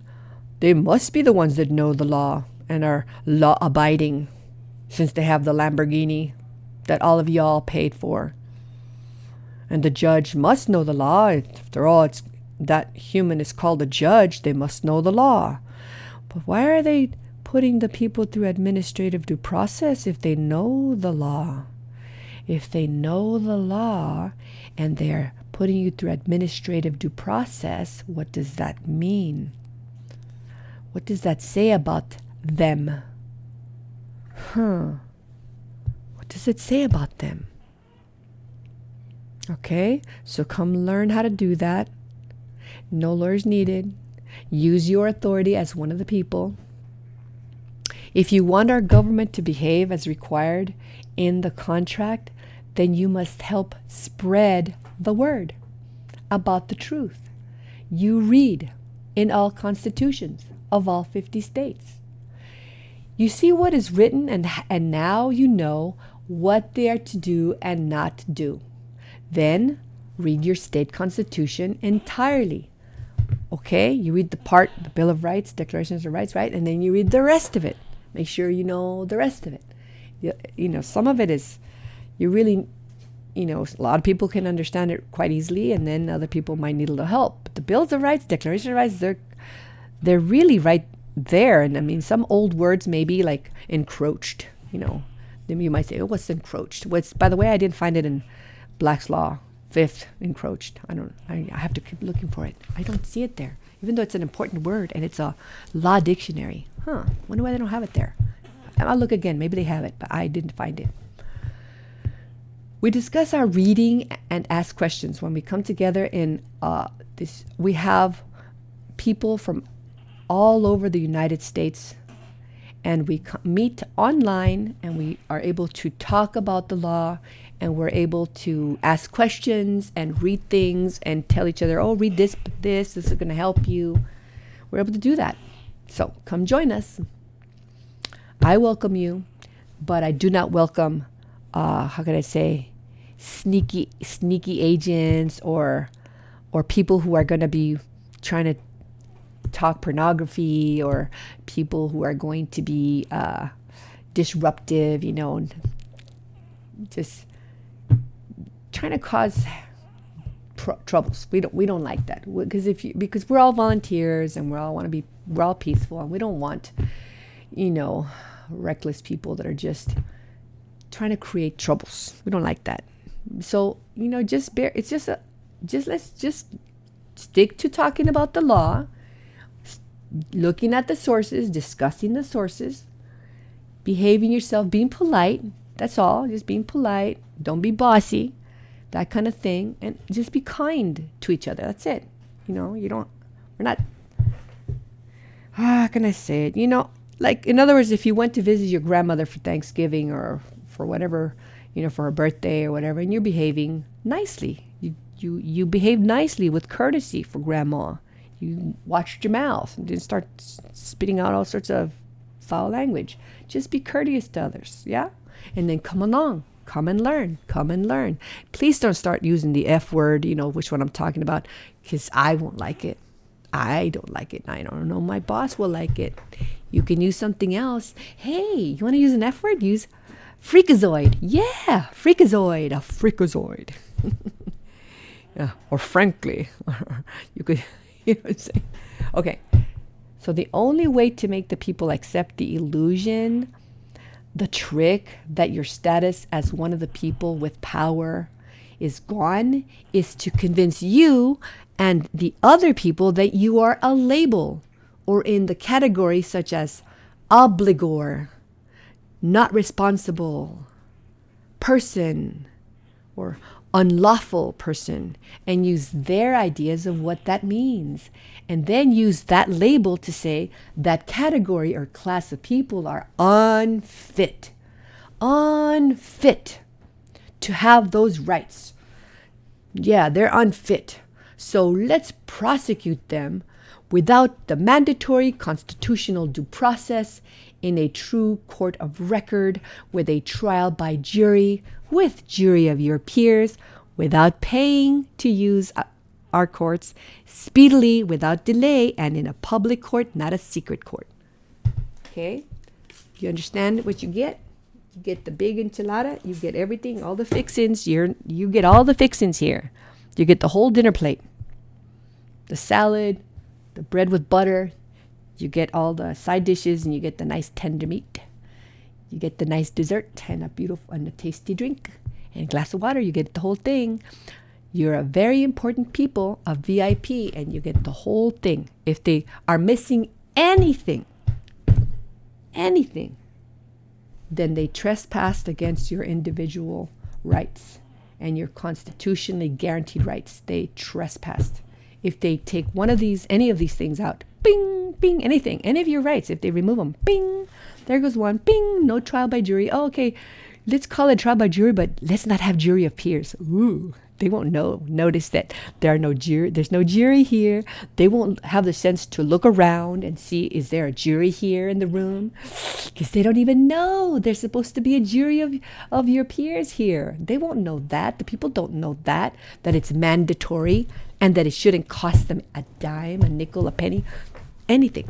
They must be the ones that know the law and are law abiding, since they have the Lamborghini that all of y'all paid for. And the judge must know the law. After all, that human is called a judge. They must know the law. But why are they putting the people through administrative due process if they know the law? If they know the law and they're putting you through administrative due process, what does that mean? What does that say about them? What does it say about them? Okay, so come learn how to do that. No lawyers needed. Use your authority as one of the people. If you want our government to behave as required in the contract, then you must help spread the word about the truth. You read in all constitutions of all 50 states. You see what is written, and now you know what they are to do and not do. Then read your state constitution entirely, Okay, you read the Bill of Rights, Declarations of Rights, right? And then you read the rest of it. Make sure you know the rest of it. Some of it is, you really, a lot of people can understand it quite easily, and then other people might need a little help. But the Bills of Rights, Declaration of Rights, they're really right there. And I mean, some old words may be like encroached, Then you might say, oh, what's encroached? By the way, I didn't find it in Black's Law, fifth, encroached. I have to keep looking for it. I don't see it there, even though it's an important word and it's a law dictionary. Wonder why they don't have it there. I'll look again. Maybe they have it, but I didn't find it. We discuss our reading and ask questions. When we come together in this, we have people from all over the United States, and we meet online, and we are able to talk about the law, and we're able to ask questions and read things and tell each other, oh, read this is going to help you. We're able to do that. So come join us. I welcome you, but I do not welcome, how can I say, sneaky agents or people who are going to be trying to talk pornography, or people who are going to be disruptive, just trying to cause troubles. We don't like that, because we're all volunteers and we're all peaceful, and we don't want reckless people that are just trying to create troubles. We don't like that. So let's just stick to talking about the law, looking at the sources, discussing the sources, behaving yourself, being polite. That's all. Just being polite. Don't be bossy, that kind of thing, and just be kind to each other. That's it. We're not. How can I say it? Like, in other words, if you went to visit your grandmother for Thanksgiving or for whatever, for her birthday or whatever, and you're behaving nicely, you behave nicely with courtesy for grandma. You watched your mouth and didn't start spitting out all sorts of foul language. Just be courteous to others, yeah? And then come along. Come and learn. Please don't start using the F word, which one I'm talking about, because I won't like it. I don't like it. I don't know my boss will like it. You can use something else. Hey, you want to use an F word? Use freakazoid. Yeah, freakazoid. A freakazoid. Yeah, or frankly. You could, say. Okay. So the only way to make the people accept the illusion, the trick that your status as one of the people with power is gone, is to convince you and the other people that you are a label, or in the category such as obligor, not responsible person, or unlawful person, and use their ideas of what that means, and then use that label to say that category or class of people are unfit to have those rights. Yeah, they're unfit. So let's prosecute them without the mandatory constitutional due process in a true court of record, with a trial by jury, with jury of your peers, without paying to use our courts, speedily, without delay, and in a public court, not a secret court. Okay? You understand what you get? You get the big enchilada, you get everything, all the fixins. You get all the fixins here. You get the whole dinner plate. The salad, the bread with butter, you get all the side dishes, and you get the nice tender meat. You get the nice dessert and a tasty drink and a glass of water. You get the whole thing. You're a very important people, a VIP, and you get the whole thing. If they are missing anything, then they trespassed against your individual rights and your constitutionally guaranteed rights. They trespassed. If they take any of these things out, bing, bing, anything, any of your rights, if they remove them, bing, there goes one, bing, no trial by jury. Oh, okay, let's call it trial by jury, but let's not have jury of peers. Ooh, they won't notice that there's no jury here. They won't have the sense to look around and see, is there a jury here in the room? Because they don't even know there's supposed to be a jury of your peers here. They won't know that. The people don't know that it's mandatory and that it shouldn't cost them a dime, a nickel, a penny, anything.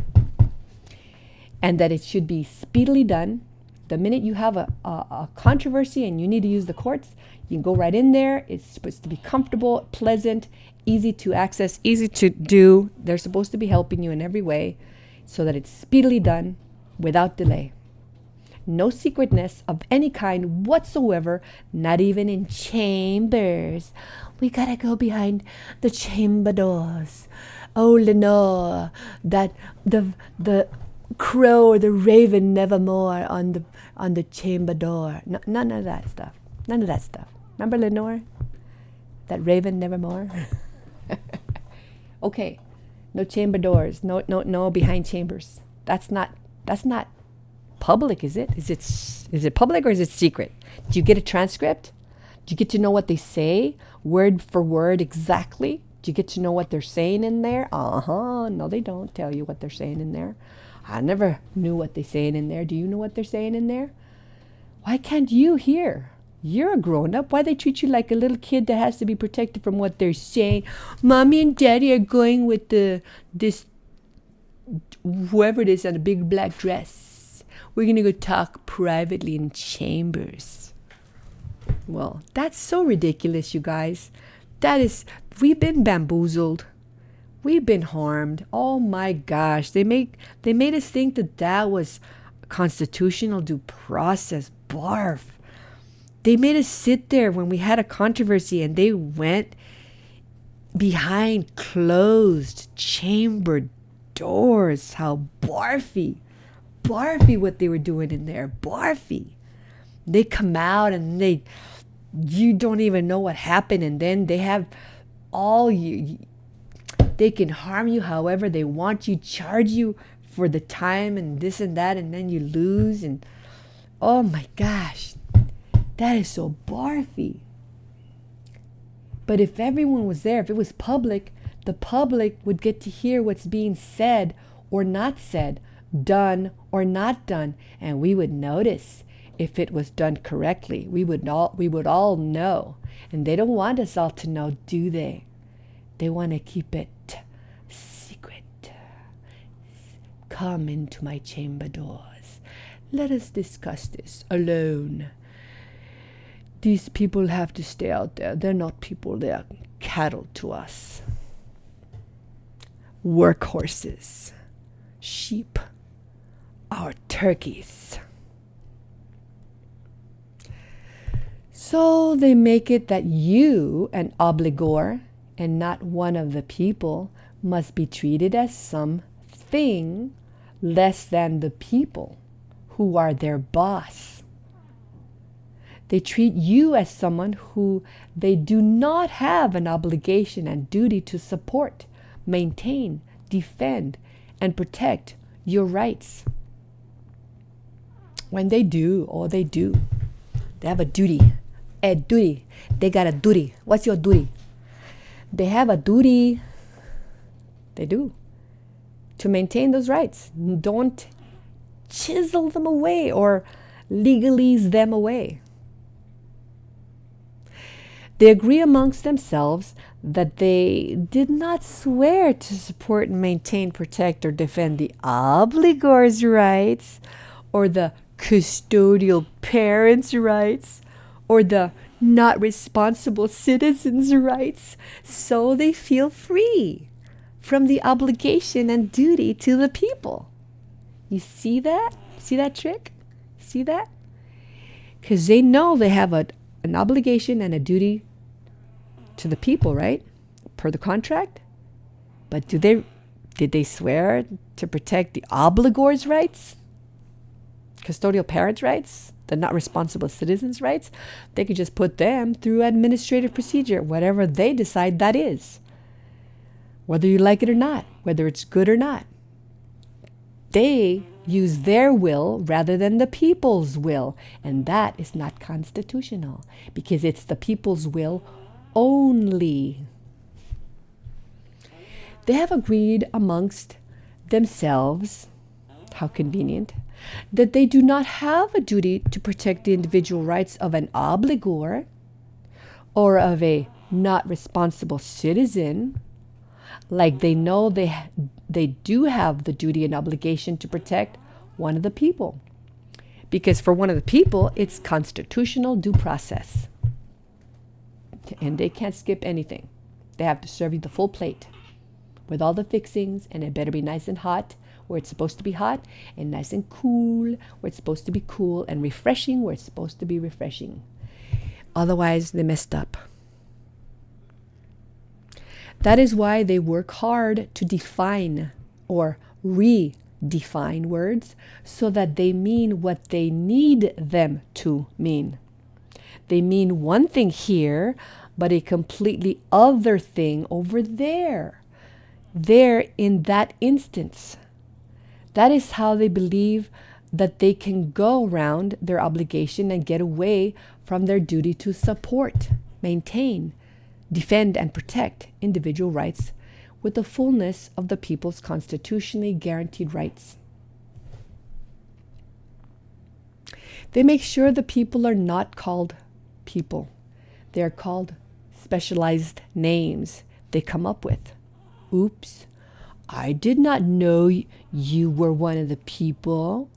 And that it should be speedily done. The minute you have a controversy and you need to use the courts, you can go right in there. It's supposed to be comfortable, pleasant, easy to access, easy to do. They're supposed to be helping you in every way so that it's speedily done without delay. No secretness of any kind whatsoever, not even in chambers. We gotta go behind the chamber doors. Oh, Lenore, that the crow or the raven nevermore on the chamber door. No, none of that stuff. None of that stuff. Remember Lenore? That raven nevermore? Okay. No chamber doors. No behind chambers. That's not public, is it? Is it public or is it secret? Do you get a transcript? Do you get to know what they say word for word exactly? Do you get to know what they're saying in there? No, they don't tell you what they're saying in there. I never knew what they're saying in there. Do you know what they're saying in there? Why can't you hear? You're a grown-up. Why they treat you like a little kid that has to be protected from what they're saying? Mommy and Daddy are going with this whoever it is in a big black dress. We're going to go talk privately in chambers. Well, that's so ridiculous, you guys. We've been bamboozled. We've been harmed. Oh my gosh. They made us think that was constitutional due process. Barf. They made us sit there when we had a controversy and they went behind closed chamber doors. How barfy. Barfy what they were doing in there. Barfy. They come out and you don't even know what happened, and then they have they can harm you however they want you, charge you for the time and this and that, and then you lose. And oh my gosh, that is so barfy. But if everyone was there, if it was public, the public would get to hear what's being said or not said, done or not done, and we would notice if it was done correctly. We would all know. And they don't want us all to know, do they? They want to keep it secret. Come into my chamber doors. Let us discuss this alone. These people have to stay out there. They're not people, they're cattle to us. Workhorses, sheep, our turkeys. So they make it that you, an obligor, and not one of the people, must be treated as something less than the people who are their boss. They treat you as someone who they do not have an obligation and duty to support, maintain, defend, and protect your rights. When they do, they do. They have a duty. A duty. They got a duty. What's your duty? They have a duty. They do. To maintain those rights. Don't chisel them away or legalize them away. They agree amongst themselves that they did not swear to support, maintain, protect, or defend the obligor's rights, or the custodial parents' rights, or the not responsible citizens' rights, so they feel free from the obligation and duty to the people. You see that? See that trick? See that? Because they know they have an obligation and a duty to the people, right? Per the contract. But did they swear to protect the obligor's rights? Custodial parents' rights? The not responsible citizens' rights? They could just put them through administrative procedure, whatever they decide that is. Whether you like it or not, whether it's good or not. They use their will rather than the people's will. And that is not constitutional because it's the people's will only. They have agreed amongst themselves, how convenient, that they do not have a duty to protect the individual rights of an obligor or of a not responsible citizen, like they know they do have the duty and obligation to protect one of the people. Because for one of the people, it's constitutional due process. And they can't skip anything. They have to serve you the full plate with all the fixings, and it better be nice and hot where it's supposed to be hot, and nice and cool where it's supposed to be cool, and refreshing where it's supposed to be refreshing. Otherwise, they messed up. That is why they work hard to define or redefine words so that they mean what they need them to mean. They mean one thing here, but a completely other thing over there. There in that instance. That is how they believe that they can go around their obligation and get away from their duty to support, maintain, defend, and protect individual rights with the fullness of the people's constitutionally guaranteed rights. They make sure the people are not called people. They are called specialized names they come up with. Oops, I did not know you were one of the people.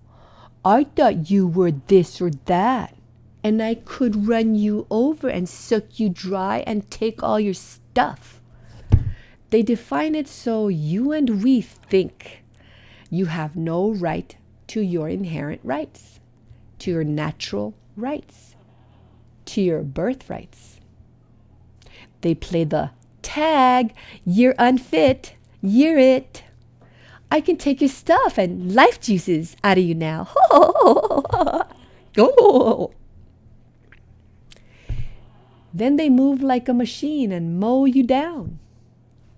I thought you were this or that, and I could run you over and suck you dry and take all your stuff. They define it so you and we think you have no right to your inherent rights, to your natural rights, to your birthrights. They play the tag, you're unfit, you're it. I can take your stuff and life juices out of you now. Go. Then they move like a machine and mow you down.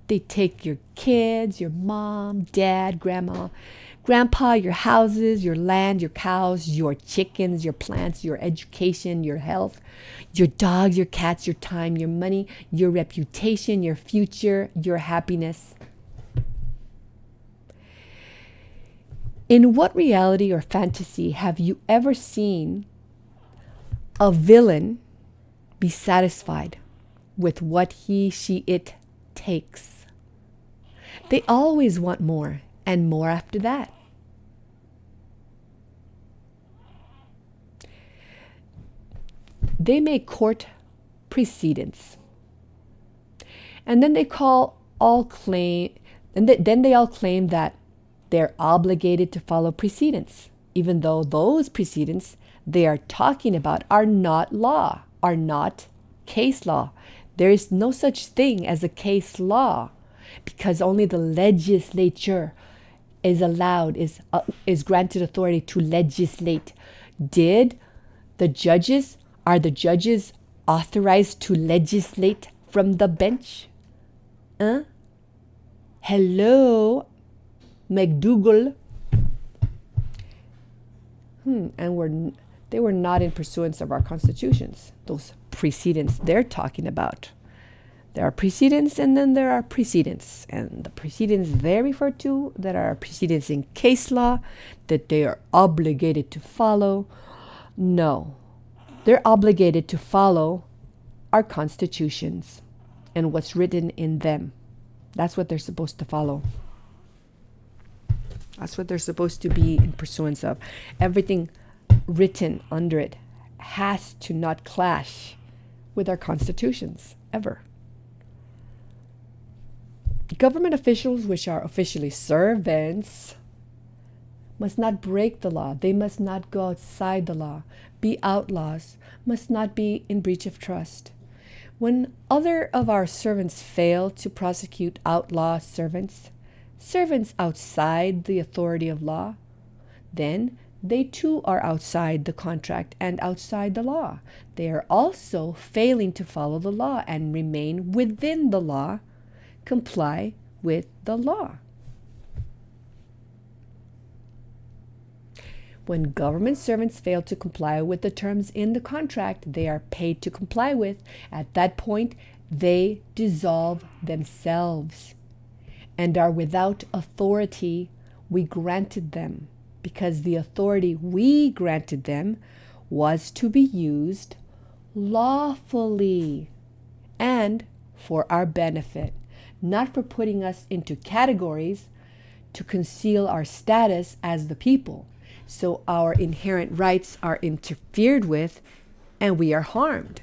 They take your kids, your mom, dad, grandma, grandpa, your houses, your land, your cows, your chickens, your plants, your education, your health, your dogs, your cats, your time, your money, your reputation, your future, your happiness. In what reality or fantasy have you ever seen a villain be satisfied with what he, she, it takes? They always want more and more after that. They make court precedents, and then they all claim that they're obligated to follow precedents, even though those precedents they are talking about are not law, are not case law. There is no such thing as a case law, because only the legislature is granted authority to legislate. Are the judges authorized to legislate from the bench? Hello, McDougal. And they were not in pursuance of our constitutions, those precedents they're talking about. There are precedents, and then there are precedents. And the precedents they refer to that are precedents in case law that they are obligated to follow. No, they're obligated to follow our constitutions and what's written in them. That's what they're supposed to follow. That's what they're supposed to be in pursuance of. Everything written under it has to not clash with our constitutions, ever. Government officials, which are officially servants, must not break the law. They must not go outside the law, be outlaws, must not be in breach of trust. When other of our servants fail to prosecute outlaw servants outside the authority of law, then they too are outside the contract and outside the law. They are also failing to follow the law and remain within the law, comply with the law. When government servants fail to comply with the terms in the contract they are paid to comply with, at that point they dissolve themselves and are without authority we granted them, because the authority we granted them was to be used lawfully and for our benefit, not for putting us into categories to conceal our status as the people. So our inherent rights are interfered with and we are harmed.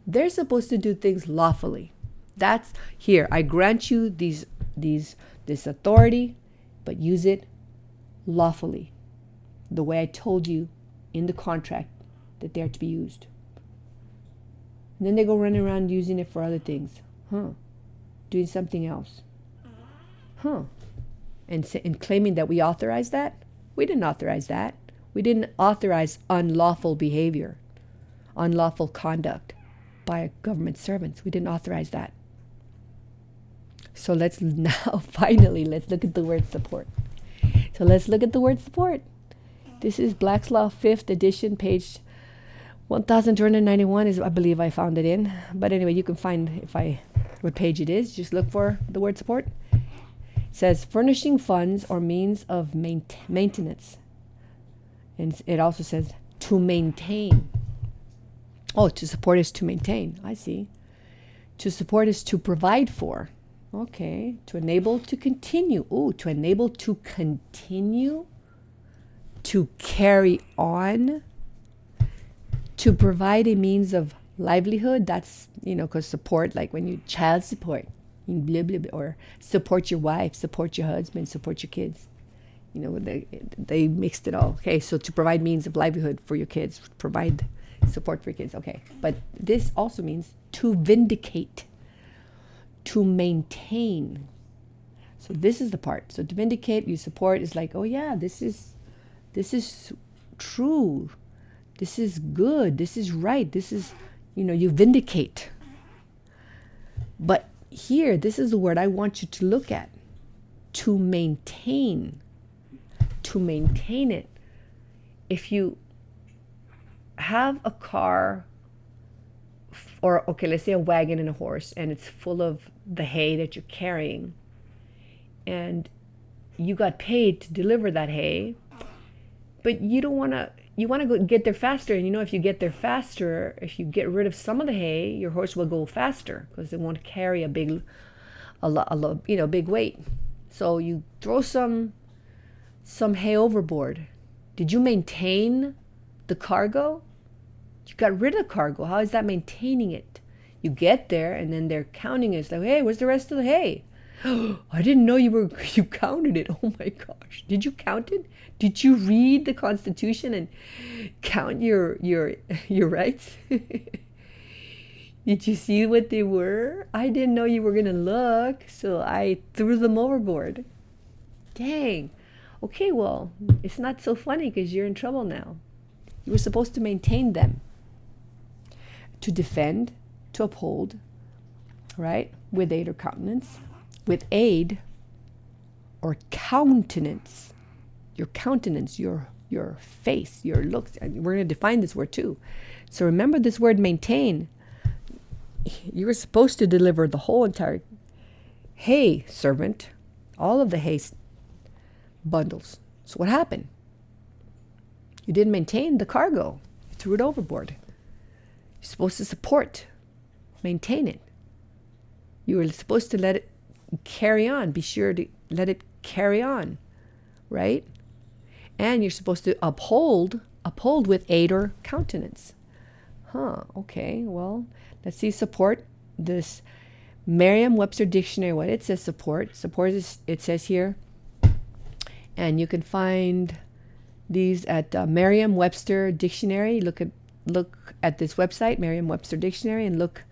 They're supposed to do things lawfully. That's here. I grant you this authority, but use it lawfully, the way I told you in the contract that they're to be used. And then they go running around using it for other things. Doing something else. And claiming that we authorized that? We didn't authorize that. We didn't authorize unlawful behavior, unlawful conduct by government servants. We didn't authorize that. So let's now, finally, let's look at the word support. So let's look at the word support. This is Black's Law 5th edition, page 1291 is, I believe I found it in. But anyway, you can find what page it is. Just look for the word support. It says furnishing funds or means of maintenance. And it also says to maintain. Oh, to support is to maintain. I see. To support is to provide for. Okay. To enable to continue. Oh, to enable to continue. To carry on. To provide a means of livelihood. That's, because support, like when you child support, blah, blah, blah, or support your wife, support your husband, support your kids. They mixed it all. Okay, so to provide means of livelihood for your kids, provide support for your kids. Okay, but this also means to vindicate, to maintain. So this is the part. So to vindicate, you support is like, oh yeah, this is true. This is good. This is right. This is, you vindicate. But here, this is the word I want you to look at. To maintain. To maintain it. If you have a car, or okay, let's say a wagon and a horse, and it's full of the hay that you're carrying, and you got paid to deliver that hay, but you want to go get there faster. And if you get there faster, if you get rid of some of the hay, your horse will go faster because it won't carry a big weight. So you throw some hay overboard. Did you maintain the cargo? You got rid of the cargo. How is that maintaining it? You get there and then they're counting it. It's like, hey, where's the rest of the hay? I didn't know you counted it. Oh my gosh. Did you count it? Did you read the Constitution and count your rights? Did you see what they were? I didn't know you were going to look, so I threw them overboard. Dang. Okay, well, it's not so funny because you're in trouble now. You were supposed to maintain them. To defend, to uphold, right? With aid or countenance. With aid or countenance. Your countenance, your face, your looks. And we're going to define this word too. So remember this word maintain. You were supposed to deliver the whole entire hay servant, all of the hay bundles. So what happened? You didn't maintain the cargo. You threw it overboard. You're supposed to support, maintain it. You were supposed to let it carry on. Be sure to let it carry on, right? And you're supposed to uphold with aid or countenance. Okay, well, let's see support. This Merriam-Webster dictionary, what it says support. Support is, it says here, and you can find these at Merriam-Webster dictionary. Look at this website, Merriam-Webster dictionary, and look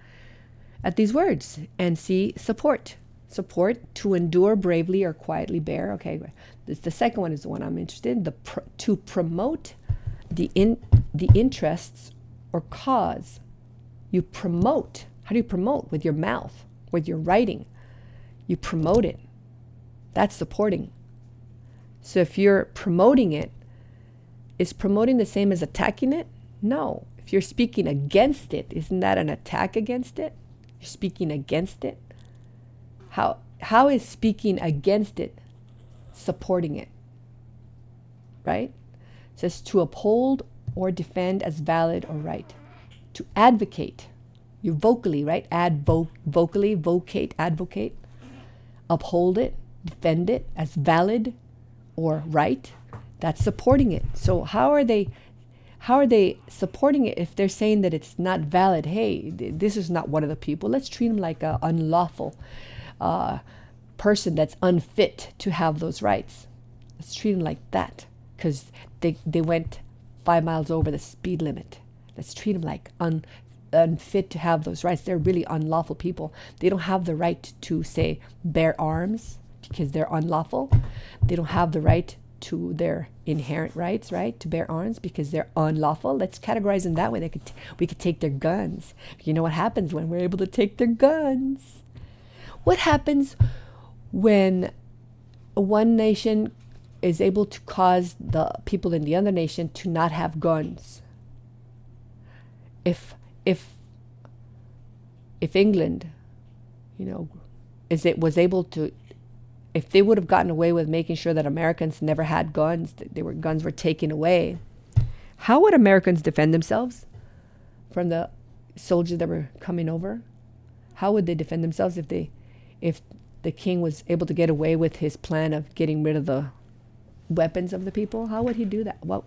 at these words and see support. Support, to endure bravely or quietly bear. Okay, the second one is the one I'm interested in. To promote the interests or cause. You promote. How do you promote? With your mouth, with your writing. You promote it. That's supporting. So if you're promoting it, is promoting the same as attacking it? No. If you're speaking against it, isn't that an attack against it? You're speaking against it. How is speaking against it supporting it? Right? It says to uphold or defend as valid or right. To advocate. You vocally, right? Vocally, vocate, advocate, uphold it, defend it as valid or right. That's supporting it. So how are they supporting it if they're saying that it's not valid? Hey, this is not one of the people. Let's treat them like an unlawful person that's unfit to have those rights. Let's treat them like that because they went 5 miles over the speed limit. Let's treat them like unfit to have those rights. They're really unlawful people. They don't have the right to, say, bear arms because they're unlawful. They don't have the right to their inherent rights, right, to bear arms because they're unlawful. Let's categorize them that way. We could take their guns. You know what happens when we're able to take their guns? What happens when one nation is able to cause the people in the other nation to not have guns? If England, was able to, if they would have gotten away with making sure that Americans never had guns, guns were taken away, how would Americans defend themselves from the soldiers that were coming over? How would they defend themselves if the king was able to get away with his plan of getting rid of the weapons of the people? How would he do that? Well,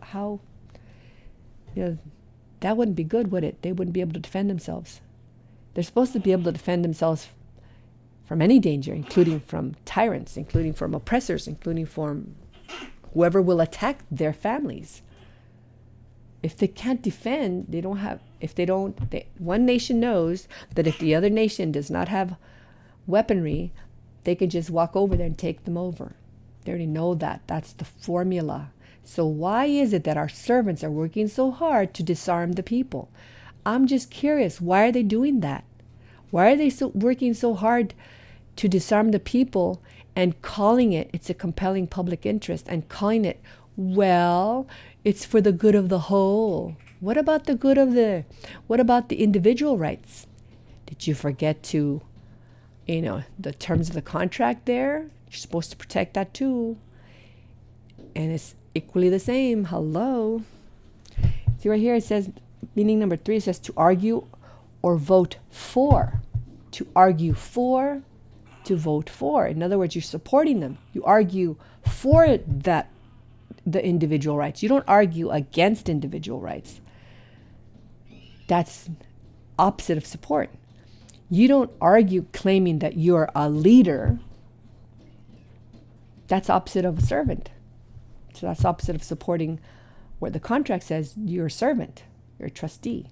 that wouldn't be good, would it? They wouldn't be able to defend themselves. They're supposed to be able to defend themselves from any danger, including from tyrants, including from oppressors, including from whoever will attack their families. If they can't defend, one nation knows that if the other nation does not have weaponry, they can just walk over there and take them over. They already know that. That's the formula. So why is it that our servants are working so hard to disarm the people? I'm just curious. Why are they doing that? Why are they working so hard to disarm the people and calling it's a compelling public interest and calling it, well, it's for the good of the whole? What about what about the individual rights? Did you forget to, the terms of the contract there? You're supposed to protect that too. And it's equally the same. Hello. See right here, it says, meaning number 3, it says to argue or vote for. To argue for, to vote for. In other words, you're supporting them. You argue for the individual rights. You don't argue against individual rights. That's opposite of support. You don't argue claiming that you're a leader. That's opposite of a servant. So that's opposite of supporting where the contract says you're a servant, you're a trustee.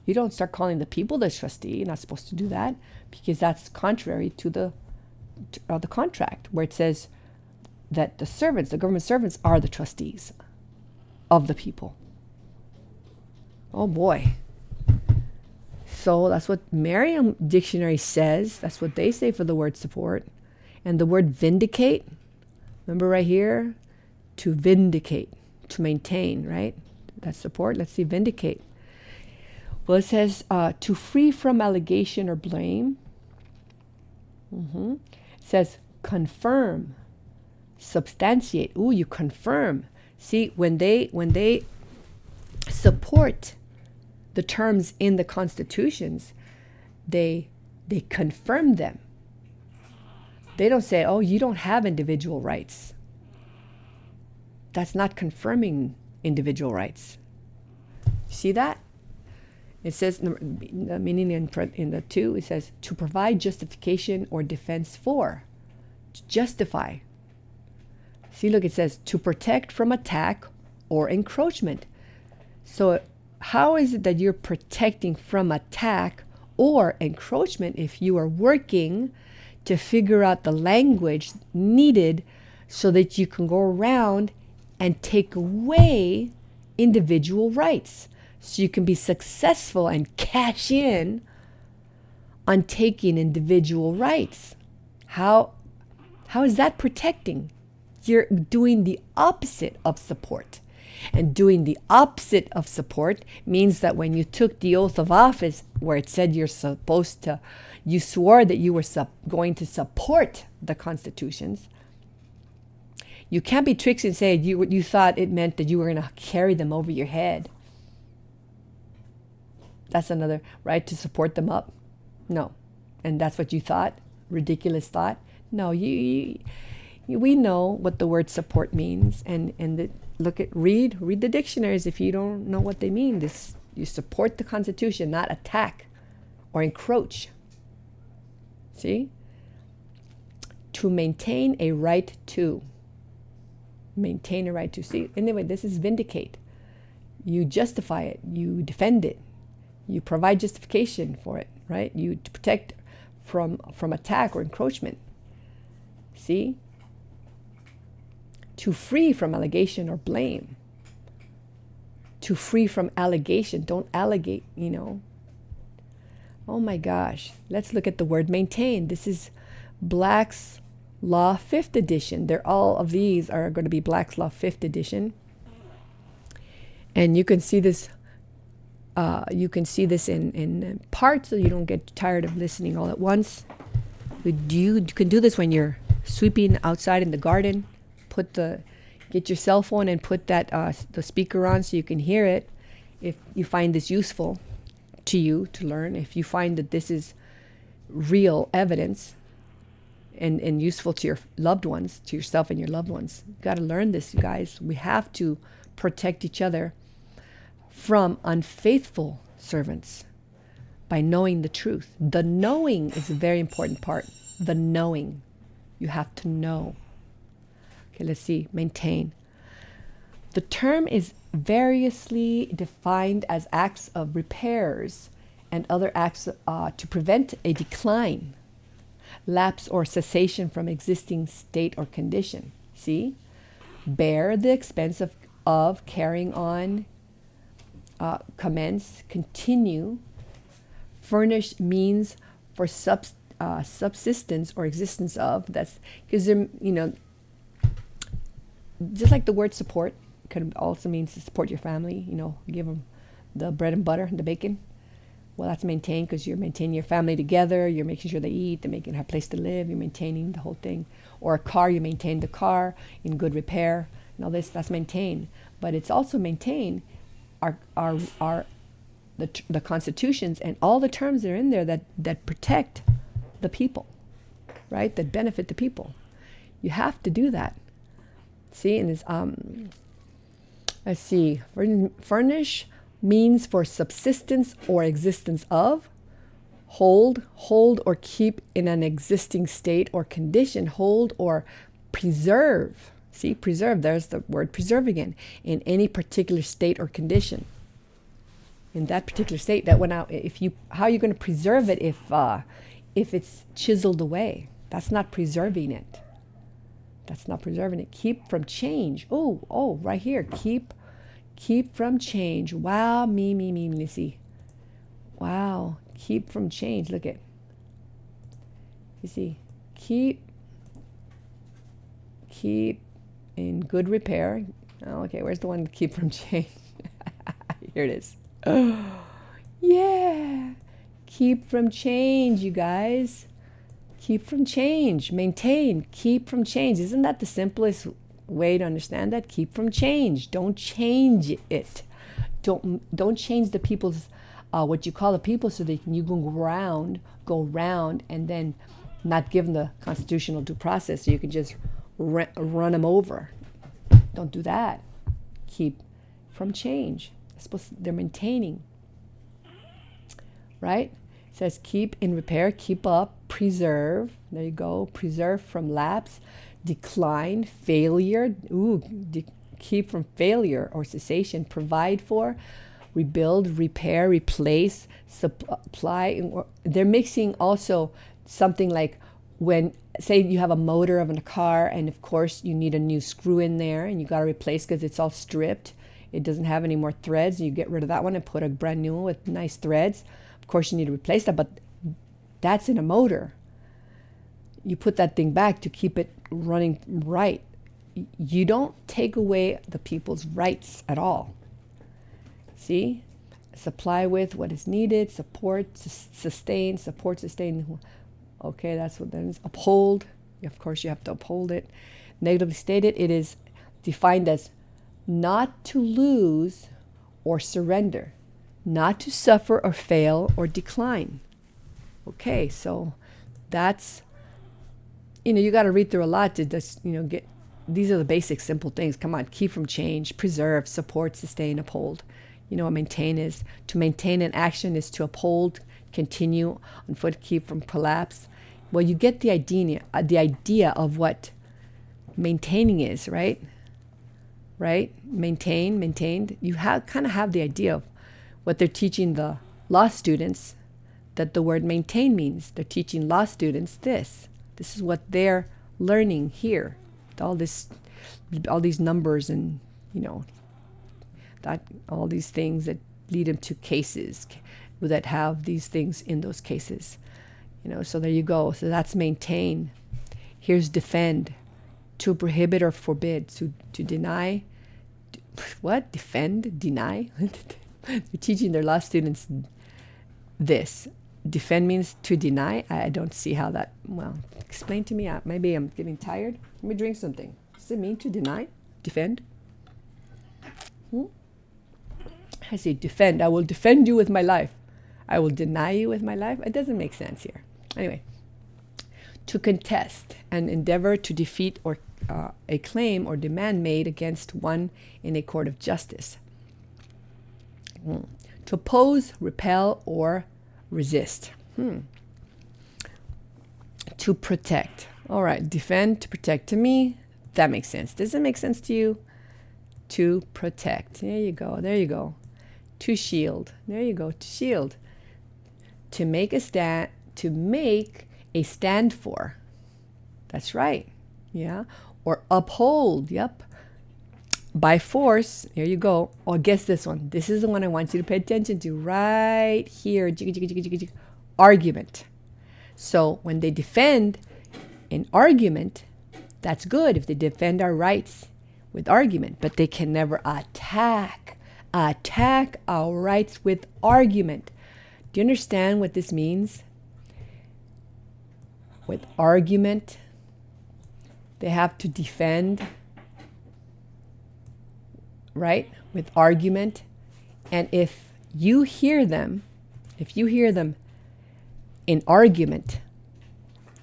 You don't start calling the people the trustee. You're not supposed to do that because that's contrary to the contract, where it says that the government servants are the trustees of the people. Oh boy. So that's what Merriam Dictionary says. That's what they say for the word support. And the word vindicate, remember right here, to vindicate, to maintain, right? That's support. Let's see, vindicate. Well, it says to free from allegation or blame. It says confirm, substantiate. Ooh, you confirm. See, when they support the terms in the constitutions, they confirm them. They don't say, oh, you don't have individual rights. That's not confirming individual rights. See that? It says, the meaning in the 2, it says to provide justification or defense for. To justify. See, look, it says to protect from attack or encroachment. So how is it that you're protecting from attack or encroachment if you are working to figure out the language needed so that you can go around and take away individual rights? So you can be successful and cash in on taking individual rights. How is that protecting? You're doing the opposite of support. And doing the opposite of support means that when you took the oath of office, where it said you swore that you were going to support the constitutions, you can't be tricksy and say you thought it meant that you were going to carry them over your head. That's another, right? To support them up. No. And that's what you thought? Ridiculous thought? No, we know what the word support means. Read the dictionaries if you don't know what they mean. You support the Constitution, not attack or encroach. See? To maintain a right to. Maintain a right to. See, anyway, this is vindicate. You justify it. You defend it. You provide justification for it, right? You protect from attack or encroachment. See? To free from allegation or blame. To free from allegation. Don't allegate, Oh my gosh. Let's look at the word maintain. This is Black's Law 5th edition. All of these are going to be Black's Law 5th edition. And you can see this in parts so you don't get tired of listening all at once. You can do this when you're sweeping outside in the garden. Get your cell phone and put the speaker on so you can hear it. If you find this useful to you to learn, if you find that this is real evidence and useful to your loved ones, to yourself and your loved ones, you got to learn this, you guys. We have to protect each other from unfaithful servants by knowing the truth. The knowing is a very important part. The knowing. You have to know. Okay, let's see. Maintain. The term is variously defined as acts of repairs and other acts to prevent a decline, lapse, or cessation from existing state or condition. See? Bear the expense of carrying on, commence, continue, furnish means for subsistence or existence of. That's because just like the word support could also means to support your family. Give them the bread and butter and the bacon. Well, that's maintain because you're maintaining your family together. You're making sure they eat. They're making a place to live. You're maintaining the whole thing. Or a car, you maintain the car in good repair. And all this, that's maintain. But it's also maintain the constitutions and all the terms that are in there that protect the people, right? That benefit the people. You have to do that. See, and it's let's see. Furnish means for subsistence or existence of. Hold or keep in an existing state or condition. Hold or preserve. See, preserve. There's the word preserve again. In any particular state or condition. In that particular state that went out. How are you going to preserve it if it's chiseled away? That's not preserving it. That's not preserving it. Keep from change. Oh, right here. Keep from change. Wow, me, see. Wow, keep from change. Look at. You see, keep in good repair. Oh, okay, where's the one to keep from change? Here it is. Oh, yeah. Keep from change, you guys. Keep from change. Maintain. Keep from change. Isn't that the simplest way to understand that? Keep from change. Don't change it. Don't change the people's what you call the people so that you can go round and then not give them the constitutional due process so you can just run them over. Don't do that. Keep from change. They're maintaining. Right? It says keep in repair, keep up, preserve. There you go. Preserve from lapse, decline, failure. Keep from failure or cessation. Provide for, rebuild, repair, replace, supply. They're mixing also something like when, say you have a motor of a car and of course you need a new screw in there and you got to replace because it's all stripped. It doesn't have any more threads. You get rid of that one and put a brand new one with nice threads. Of course you need to replace that, but that's in a motor. You put that thing back to keep it running right. You don't take away the people's rights at all. See? Supply with what is needed, support, sustain, support, sustain. Okay, that's what that is. Uphold. Of course, you have to uphold it. Negatively stated, it is defined as not to lose or surrender. not to suffer or fail or decline. Okay, so that's, you got to read through a lot to just, get, these are the basic simple things. Come on, keep from change, preserve, support, sustain, uphold. Maintain is to maintain an action is to uphold, continue on foot, keep from collapse. Well, you get the idea of what maintaining is, right? Right? Maintained. You kind of have the idea of what they're teaching the law students, that the word maintain means. They're teaching law students this. This is what they're learning here. All these numbers and, that all these things that lead them to cases that have these things in those cases. So there you go. So that's maintain. Here's defend. To prohibit or forbid. To deny. What? Defend? Deny? They're teaching their law students this. Defend means to deny. I don't see how that, well, explain to me. Maybe I'm getting tired. Let me drink something. Does it mean to deny? Defend? I say defend. I will defend you with my life. I will deny you with my life. It doesn't make sense here. Anyway, to contest and endeavor to defeat or a claim or demand made against one in a court of justice. To oppose, repel, or resist. To protect. All right, defend, to protect. To me, that makes sense. Does it make sense to you? To protect. There you go. To shield. There you go. To shield. To make a stand for. That's right. Yeah. Or uphold. Yep. By force. There you go. Oh, guess this one. This is the one I want you to pay attention to right here. Argument. So when they defend an argument, that's good if they defend our rights with argument, but they can never attack our rights with argument. Do you understand what this means? With argument, they have to defend, right? With argument. And if you hear them in argument,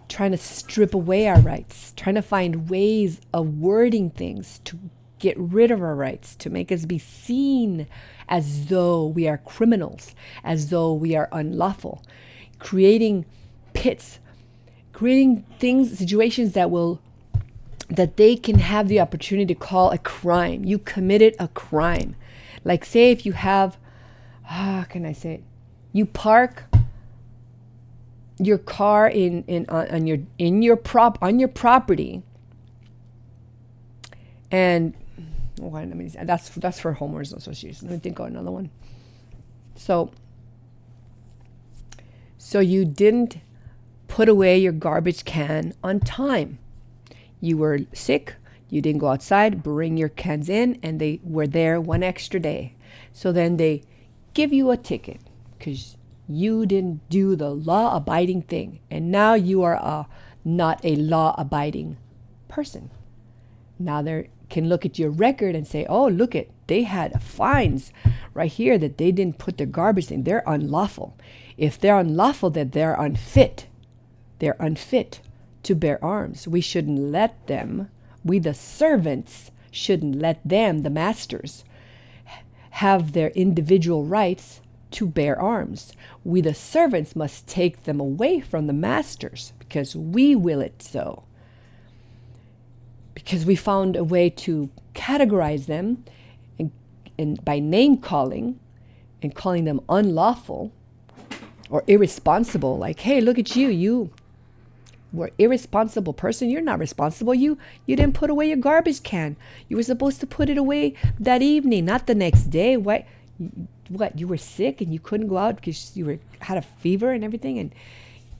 trying to strip away our rights, trying to find ways of wording things to get rid of our rights, to make us be seen as though we are criminals, as though we are unlawful, creating pits, creating things, situations that they can have the opportunity to call a crime. You committed a crime. Like say if you have, how can I say it? You park your car on your property, and that's for homeowners association. Let me think of another one. So you didn't put away your garbage can on time. You were sick. You didn't go outside, bring your cans in, and they were there one extra day. So then they give you a ticket because you didn't do the law-abiding thing. And now you are not a law-abiding person. Now they can look at your record and say, oh, look it, they had fines right here that they didn't put their garbage in. They're unlawful. If they're unlawful, then they're unfit. They're unfit to bear arms. We shouldn't let them, we the servants, shouldn't let them, the masters, have their individual rights to bear arms. We the servants must take them away from the masters because we will it so. Because we found a way to categorize them and by name calling and calling them unlawful or irresponsible. Like, hey, look at you were irresponsible person. You're not responsible. You didn't put away your garbage can. You were supposed to put it away that evening, not the next day. What, you were sick and you couldn't go out because you had a fever and everything, and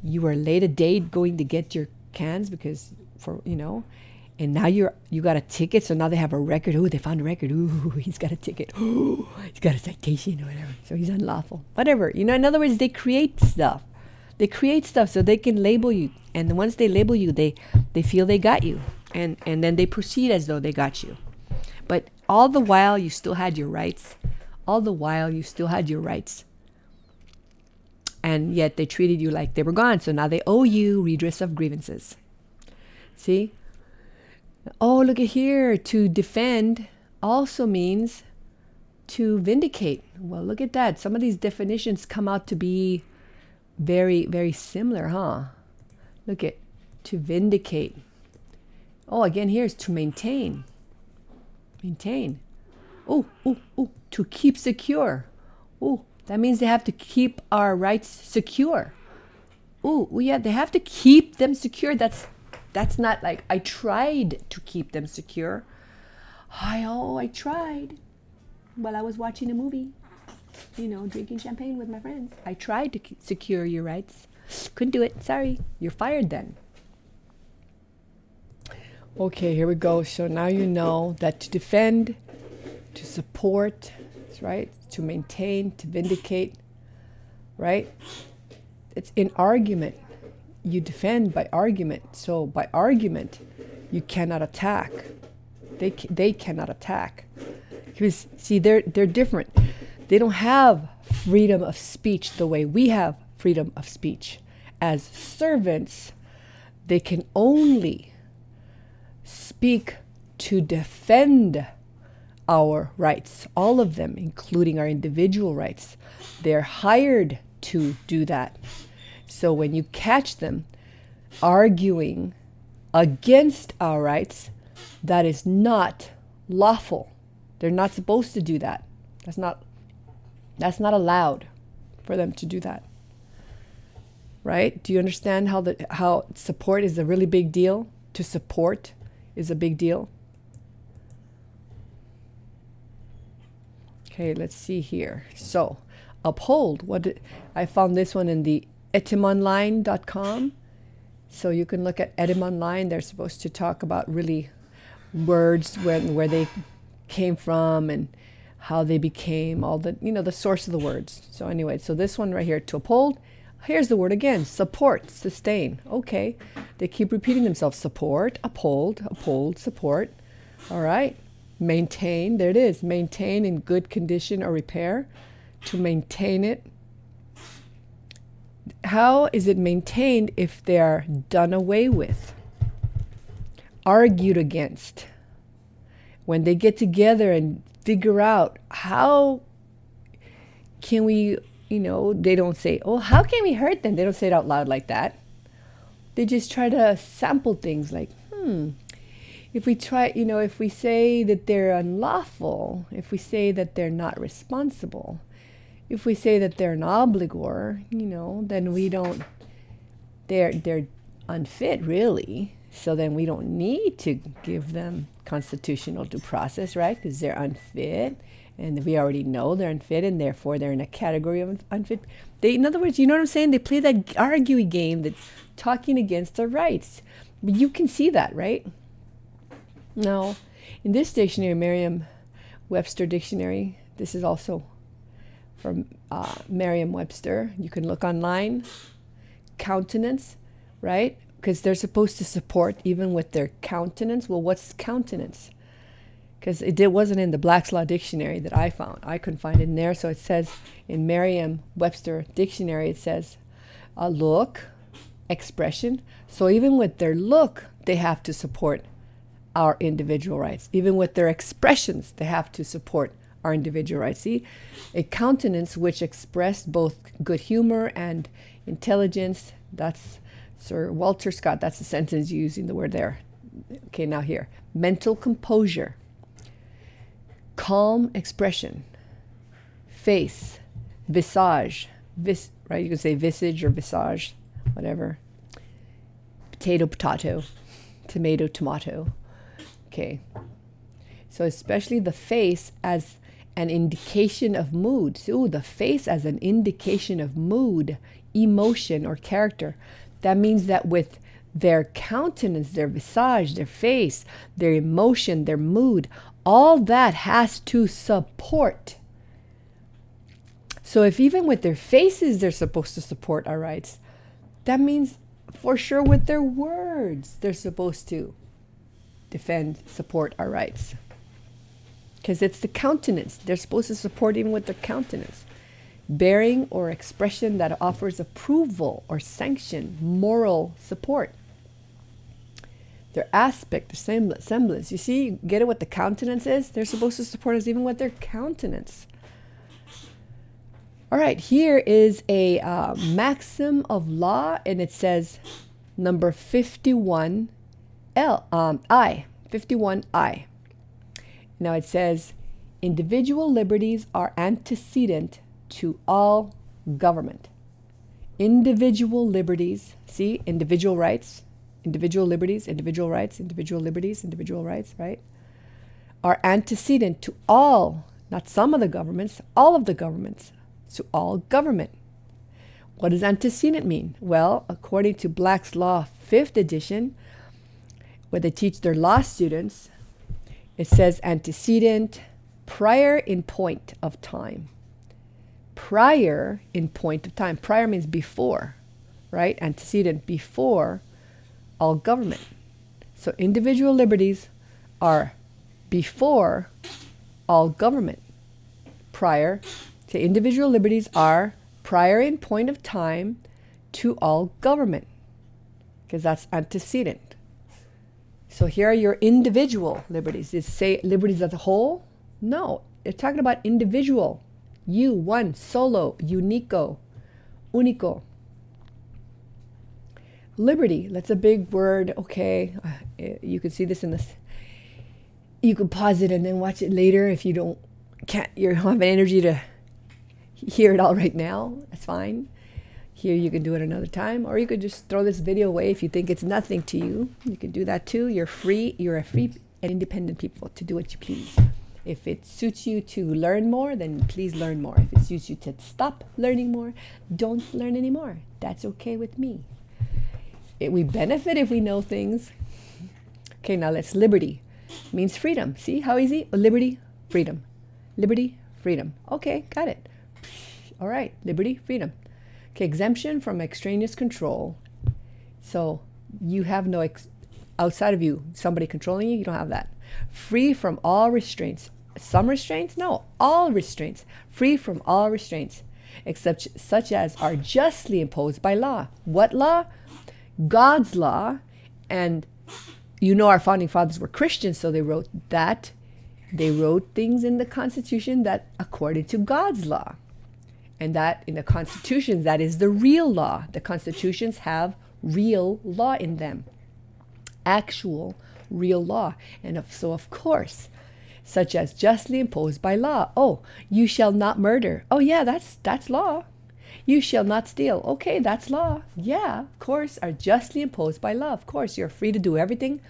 you were late a day going to get your cans because and now you got a ticket. So now they have a record. Oh, they found a record. Ooh, he's got a ticket. Ooh, he's got a citation or whatever. So he's unlawful. Whatever. In other words, they create stuff. They create stuff so they can label you. And once they label you, they feel they got you. And then they proceed as though they got you. But all the while, you still had your rights All the while, you still had your rights. And yet they treated you like they were gone. So now they owe you redress of grievances. See? Oh, look at here. To defend also means to vindicate. Well, look at that. Some of these definitions come out to be very, very similar, huh? Look at to vindicate. Oh, again, here's to maintain. Maintain. Oh, to keep secure. Oh, that means they have to keep our rights secure. Oh, yeah, they have to keep them secure. That's not like I tried to keep them secure. I tried while I was watching a movie, drinking champagne with my friends. I tried to secure your rights. Couldn't do it. Sorry. You're fired then. Okay, here we go. So now you know that to defend, to support, right? To maintain, to vindicate, right? It's in argument. You defend by argument. So by argument, you cannot attack. They cannot attack. Because see, they're different. They don't have freedom of speech the way we have freedom of speech. As servants, they can only speak to defend our rights, all of them, including our individual rights. They're hired to do that. So when you catch them arguing against our rights, that is not lawful. They're not supposed to do that. That's not allowed for them to do that. Right? Do you understand how support is a really big deal? To support is a big deal. Okay, let's see here. So, uphold. I found this one in the etymonline.com. So you can look at etymonline. They're supposed to talk about really words where they came from and how they became, all the the source of the words. So anyway, so this one right here, to uphold. Here's the word again, support, sustain. Okay, they keep repeating themselves. Support, uphold, support. All right. Maintain, there it is. Maintain in good condition or repair. To maintain it. How is it maintained if they are done away with? Argued against. When they get together and figure out how can we, they don't say, oh, how can we hurt them? They don't say it out loud like that. They just try to sample things like, if we try, if we say that they're unlawful, if we say that they're not responsible, if we say that they're an obligor, then we don't, they're unfit really. So then we don't need to give them constitutional due process, right? Because they're unfit, and we already know they're unfit, and therefore they're in a category of unfit. In other words, you know what I'm saying? They play that arguing game, that talking against their rights. But you can see that, right? Now, in this dictionary, Merriam-Webster dictionary, this is also from Merriam-Webster. You can look online. Countenance, right? Because they're supposed to support even with their countenance. Well, what's countenance? Because it wasn't in the Black's Law Dictionary that I found. I couldn't find it in there. So it says in Merriam-Webster dictionary, it says a look, expression. So even with their look, they have to support our individual rights. Even with their expressions, they have to support our individual rights. See, a countenance which expressed both good humor and intelligence. That's Sir Walter Scott. That's the sentence using the word there. Okay, now here. Mental composure. Calm expression. Face. Visage. Right? You can say visage or visage. Whatever. Potato. Tomato. Okay. So especially the face as an indication of mood. Ooh, the face as an indication of mood, emotion, or character. That means that with their countenance, their visage, their face, their emotion, their mood, all that has to support. So if even with their faces they're supposed to support our rights, that means for sure with their words they're supposed to defend, support our rights. because it's the countenance. They're supposed to support even with their countenance. Bearing or expression that offers approval or sanction, moral support. Their aspect, their semblance. You see, you get it what the countenance is? They're supposed to support us even with their countenance. All right, here is a maxim of law, and it says number 51 I. 51I. Now it says, individual liberties are antecedent to all government. Individual liberties, see, individual rights, individual liberties, individual rights, individual liberties, individual rights, right? Are antecedent to all, not some of the governments, all of the governments, to all government. What does antecedent mean? Well, according to Black's Law 5th edition, where they teach their law students, it says antecedent, prior in point of time. Prior in point of time. Prior means before, right? Antecedent, before all government. So individual liberties are before all government. Prior to individual liberties are prior in point of time to all government, because that's antecedent. So here are your individual liberties. Does it say liberties as a whole? No, they're talking about individual. You, one, solo, unico, unico. Liberty, that's a big word. Okay, you can see this in this. You can pause it and then watch it later if you don't have energy to hear it all right now. That's fine. Here you can do it another time, or you could just throw this video away if you think it's nothing to you. You can do that too. You're free. You're a free and independent people to do what you please. If it suits you to learn more, then please learn more. If it suits you to stop learning more, don't learn anymore. That's okay with me. We benefit if we know things. Okay, now let's liberty. Means freedom. See how easy? Liberty, freedom. Liberty, freedom. Okay, got it. All right, liberty, freedom. Okay, exemption from extraneous control. So you have no outside of you, somebody controlling you, you don't have that. Free from all restraints. Some restraints? No, all restraints. Free from all restraints, except such as are justly imposed by law. What law? God's law. And you know our founding fathers were Christians, so they wrote that. They wrote things in the Constitution that according to God's law. And that in the constitutions, that is the real law. The constitutions have real law in them. Actual real law. And so of course, such as justly imposed by law. Oh, you shall not murder. Oh yeah, that's law. You shall not steal. Okay, that's law. Yeah, of course, are justly imposed by law. Of course, you're free to do everything,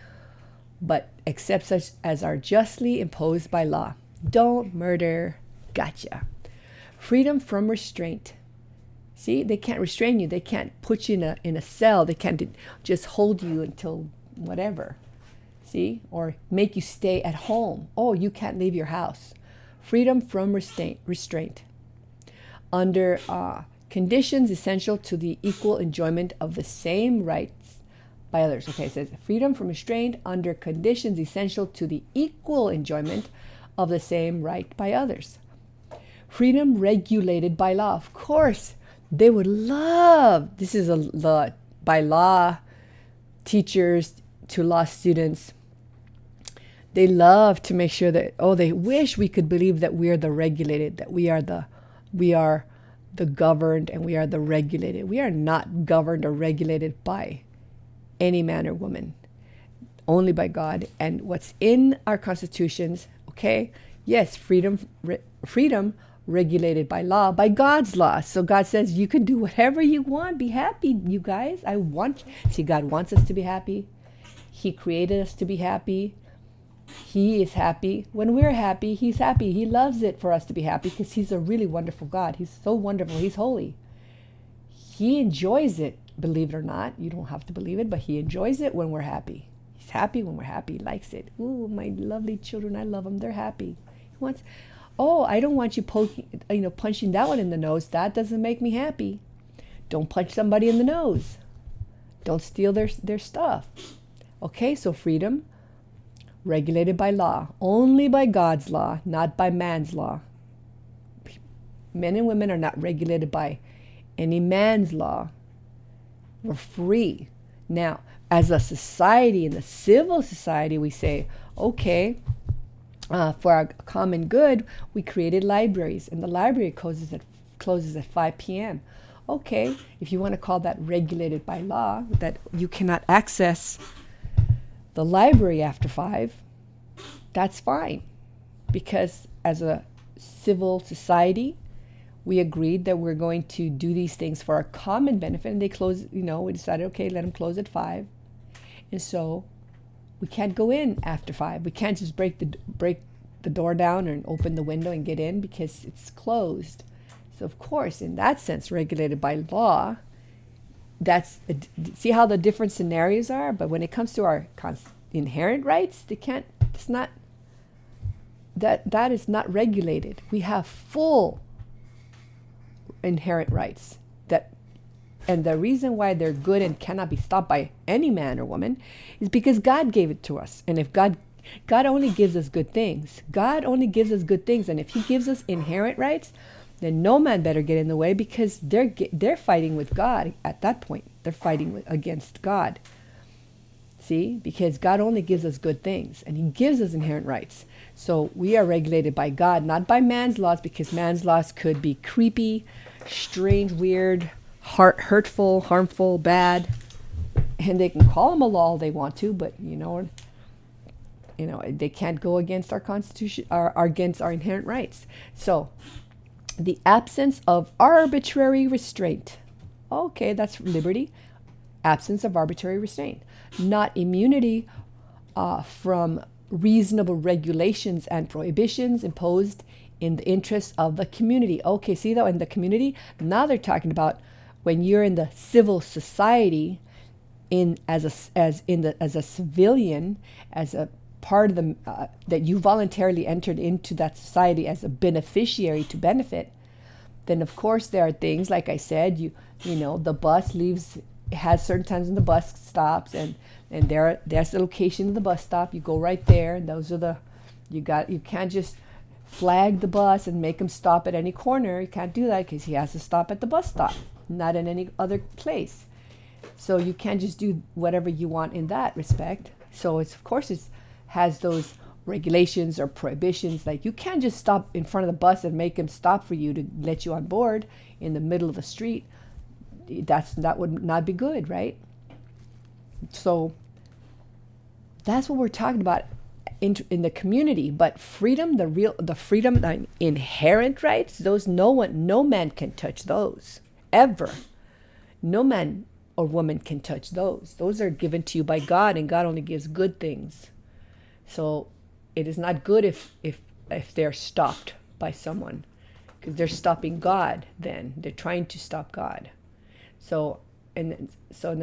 but except such as are justly imposed by law. Don't murder. Gotcha. Freedom from restraint. See, they can't restrain you. They can't put you in a cell. They can't just hold you until whatever. See, or make you stay at home. Oh, you can't leave your house. Freedom from restraint. Under conditions essential to the equal enjoyment of the same rights by others. Okay, it says freedom from restraint under conditions essential to the equal enjoyment of the same right by others. Freedom regulated by law. Of course, they would love, this is by law teachers to law students. They love to make sure that, they wish we could believe that we are the regulated, that we are the governed and we are the regulated. We are not governed or regulated by any man or woman, only by God. And what's in our constitutions, okay, yes, freedom regulated by law, by God's law. So God says you can do whatever you want. Be happy, you guys. See, God wants us to be happy. He created us to be happy. He is happy. When we're happy, He's happy. He loves it for us to be happy because He's a really wonderful God. He's so wonderful. He's holy. He enjoys it, believe it or not. You don't have to believe it, but He enjoys it when we're happy. He's happy when we're happy. He likes it. Ooh, my lovely children, I love them. They're happy. He wants, I don't want you punching that one in the nose. That doesn't make me happy. Don't punch somebody in the nose. Don't steal their stuff. Okay, so freedom regulated by law, only by God's law, not by man's law. Men and women are not regulated by any man's law. We're free. Now, as a society, in the civil society, we say, okay, for our common good, we created libraries, and the library closes at 5 p.m. Okay, if you want to call that regulated by law, that you cannot access the library after 5, that's fine. Because as a civil society, we agreed that we're going to do these things for our common benefit, and they close, we decided, okay, let them close at 5. And so we can't go in after 5. We can't just break the door down and open the window and get in because it's closed. So of course, in that sense, regulated by law, see how the different scenarios are? But when it comes to our inherent rights, that is not regulated. We have full inherent rights, and the reason why they're good and cannot be stopped by any man or woman is because God gave it to us. And if God only gives us good things, and if he gives us inherent rights, then no man better get in the way, because they're fighting with God at that point. They're fighting against God. See, because God only gives us good things, and he gives us inherent rights. So we are regulated by God, not by man's laws, because man's laws could be creepy, strange, weird, hurtful, harmful, bad, and they can call them a law all they want to, but they can't go against our Constitution or against our inherent rights. So the absence of arbitrary restraint. Okay, that's liberty. Absence of arbitrary restraint. Not immunity from reasonable regulations and prohibitions imposed in the interests of the community. Okay, see though, in the community, now they're talking about when you're in the civil society, as a civilian, as a part of the that you voluntarily entered into that society as a beneficiary to benefit. Then of course there are things like I said, the bus has certain times when the bus stops, and there's the location of the bus stop. You go right there, and those are you can't just flag the bus and make him stop at any corner. You can't do that because he has to stop at the bus stop, not in any other place. So you can't just do whatever you want in that respect. So it has those regulations or prohibitions, like you can't just stop in front of the bus and make him stop for you to let you on board in the middle of the street. That would not be good, right? So that's what we're talking about in the community. But freedom, the inherent rights, those no man can touch those ever. No man or woman can touch those. Those are given to you by God, and God only gives good things. So it is not good if they're stopped by someone, because they're stopping God. Then they're trying to stop God. So then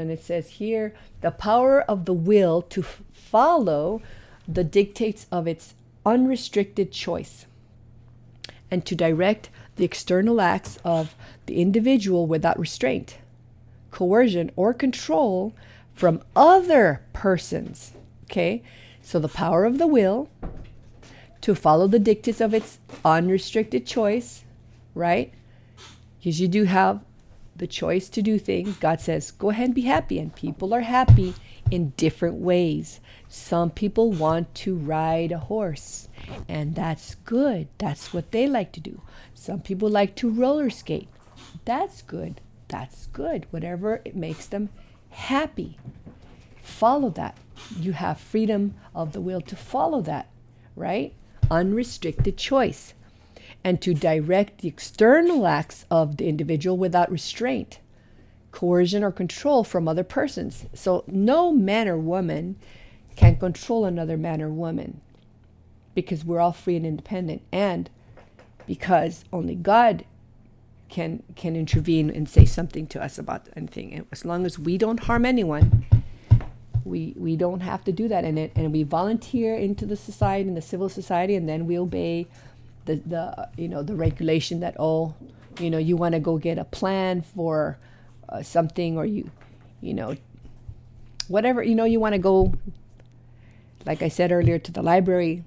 it says here, the power of the will to follow the dictates of its unrestricted choice, and to direct the external acts of the individual without restraint, coercion, or control from other persons. Okay, so the power of the will to follow the dictates of its unrestricted choice, right? Because you do have the choice to do things. God says, go ahead and be happy. And people are happy in different ways. Some people want to ride a horse, and that's good. That's what they like to do. Some people like to roller skate. That's good. That's good. Whatever it makes them happy. Follow that. You have freedom of the will to follow that, right? Unrestricted choice. And to direct the external acts of the individual without restraint, coercion, or control from other persons. So no man or woman can control another man or woman, because we're all free and independent, and because only God can intervene and say something to us about anything. And as long as we don't harm anyone, we don't have to do that. And we volunteer into the society, in the civil society, and then we obey the regulation that, you want to go get a plan for something, or whatever, you want to go like I said earlier, to the library.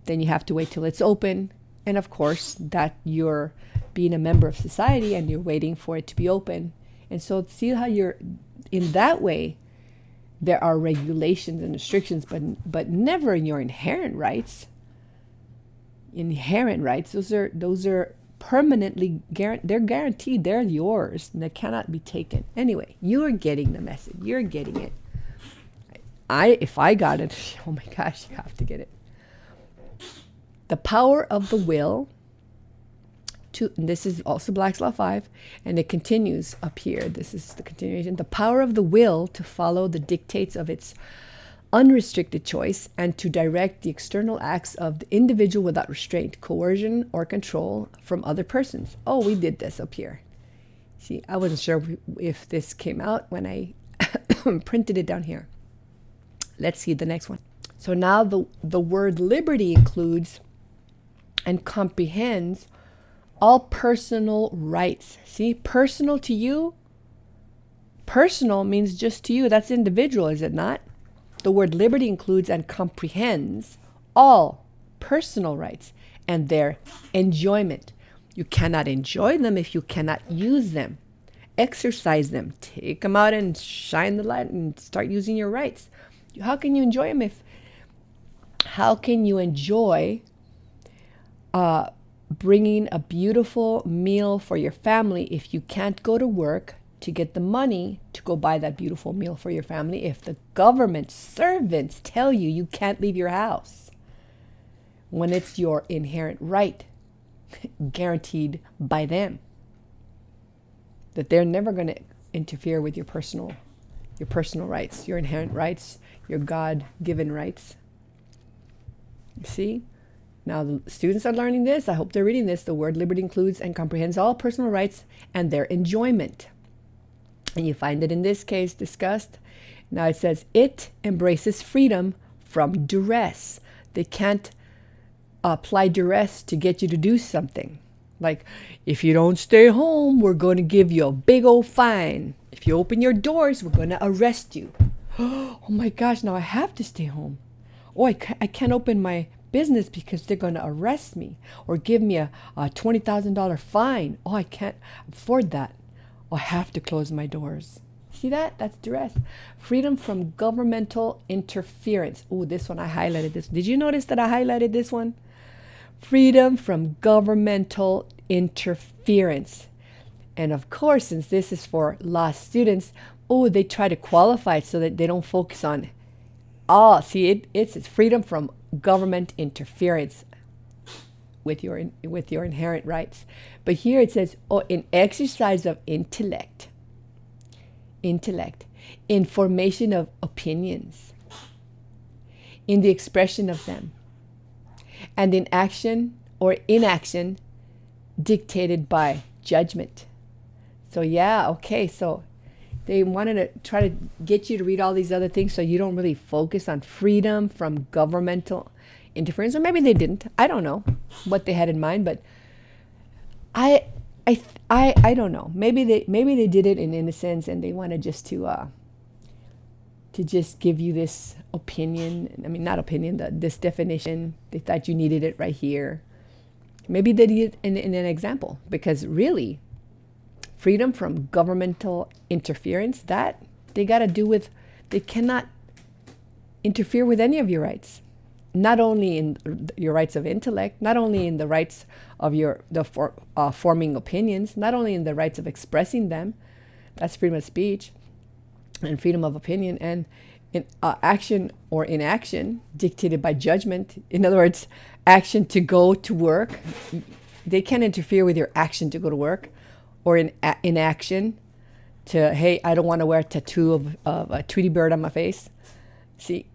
Then you have to wait till it's open. And of course, that you're being a member of society and you're waiting for it to be open. And so see how you're in that way. There are regulations and restrictions, but never in your inherent rights. Inherent rights, those are permanently they're guaranteed. They're yours, and they cannot be taken. Anyway, you are getting the message. You're getting it. If I got it, oh my gosh, you have to get it. The power of the will. And this is also Black's Law 5, and it continues up here. This is the continuation. The power of the will to follow the dictates of its unrestricted choice and to direct the external acts of the individual without restraint, coercion, or control from other persons. Oh, we did this up here. See, I wasn't sure if this came out when I printed it down here. Let's see the next one. So now the word liberty includes and comprehends all personal rights. See, personal to you. Personal means just to you. That's individual, is it not? The word liberty includes and comprehends all personal rights and their enjoyment. You cannot enjoy them if you cannot use them. Exercise them. Take them out and shine the light and start using your rights. How can you enjoy them how can you enjoy bringing a beautiful meal for your family if you can't go to work to get the money to go buy that beautiful meal for your family, if the government servants tell you you can't leave your house when it's your inherent right guaranteed by them, that they're never going to interfere with your personal rights, your inherent rights, your God-given rights. You see? Now, the students are learning this. I hope they're reading this. The word liberty includes and comprehends all personal rights and their enjoyment. And you find it in this case discussed. Now it says, it embraces freedom from duress. They can't apply duress to get you to do something. Like, if you don't stay home, we're going to give you a big old fine. If you open your doors, we're going to arrest you. Oh my gosh, now I have to stay home. Oh, I can't open my business because they're going to arrest me or give me a $20,000 fine. Oh, I can't afford that. Oh, I have to close my doors. See that? That's duress. Freedom from governmental interference. Oh, this one I highlighted this. Did you notice that I highlighted this one? Freedom from governmental interference. And of course, since this is for law students, they try to qualify it so that they don't focus on it's freedom from government interference with your inherent rights. But here it says, in exercise of intellect, in formation of opinions, in the expression of them, and in action or inaction dictated by judgment. So so they wanted to try to get you to read all these other things so you don't really focus on freedom from governmental interference. Or maybe they didn't. I don't know what they had in mind, but I don't know. Maybe they did it in innocence and they wanted just to just give you this opinion. I mean, not opinion, this definition. They thought you needed it right here. Maybe they did it in an example, because really, freedom from governmental interference, that they got to do with, they cannot interfere with any of your rights. Not only in your rights of intellect, not only in the rights of forming opinions, not only in the rights of expressing them, that's freedom of speech and freedom of opinion, and in action or inaction dictated by judgment. In other words, action to go to work. They can't interfere with your action to go to work, or in inaction to, hey, I don't want to wear a tattoo of a Tweety bird on my face. See,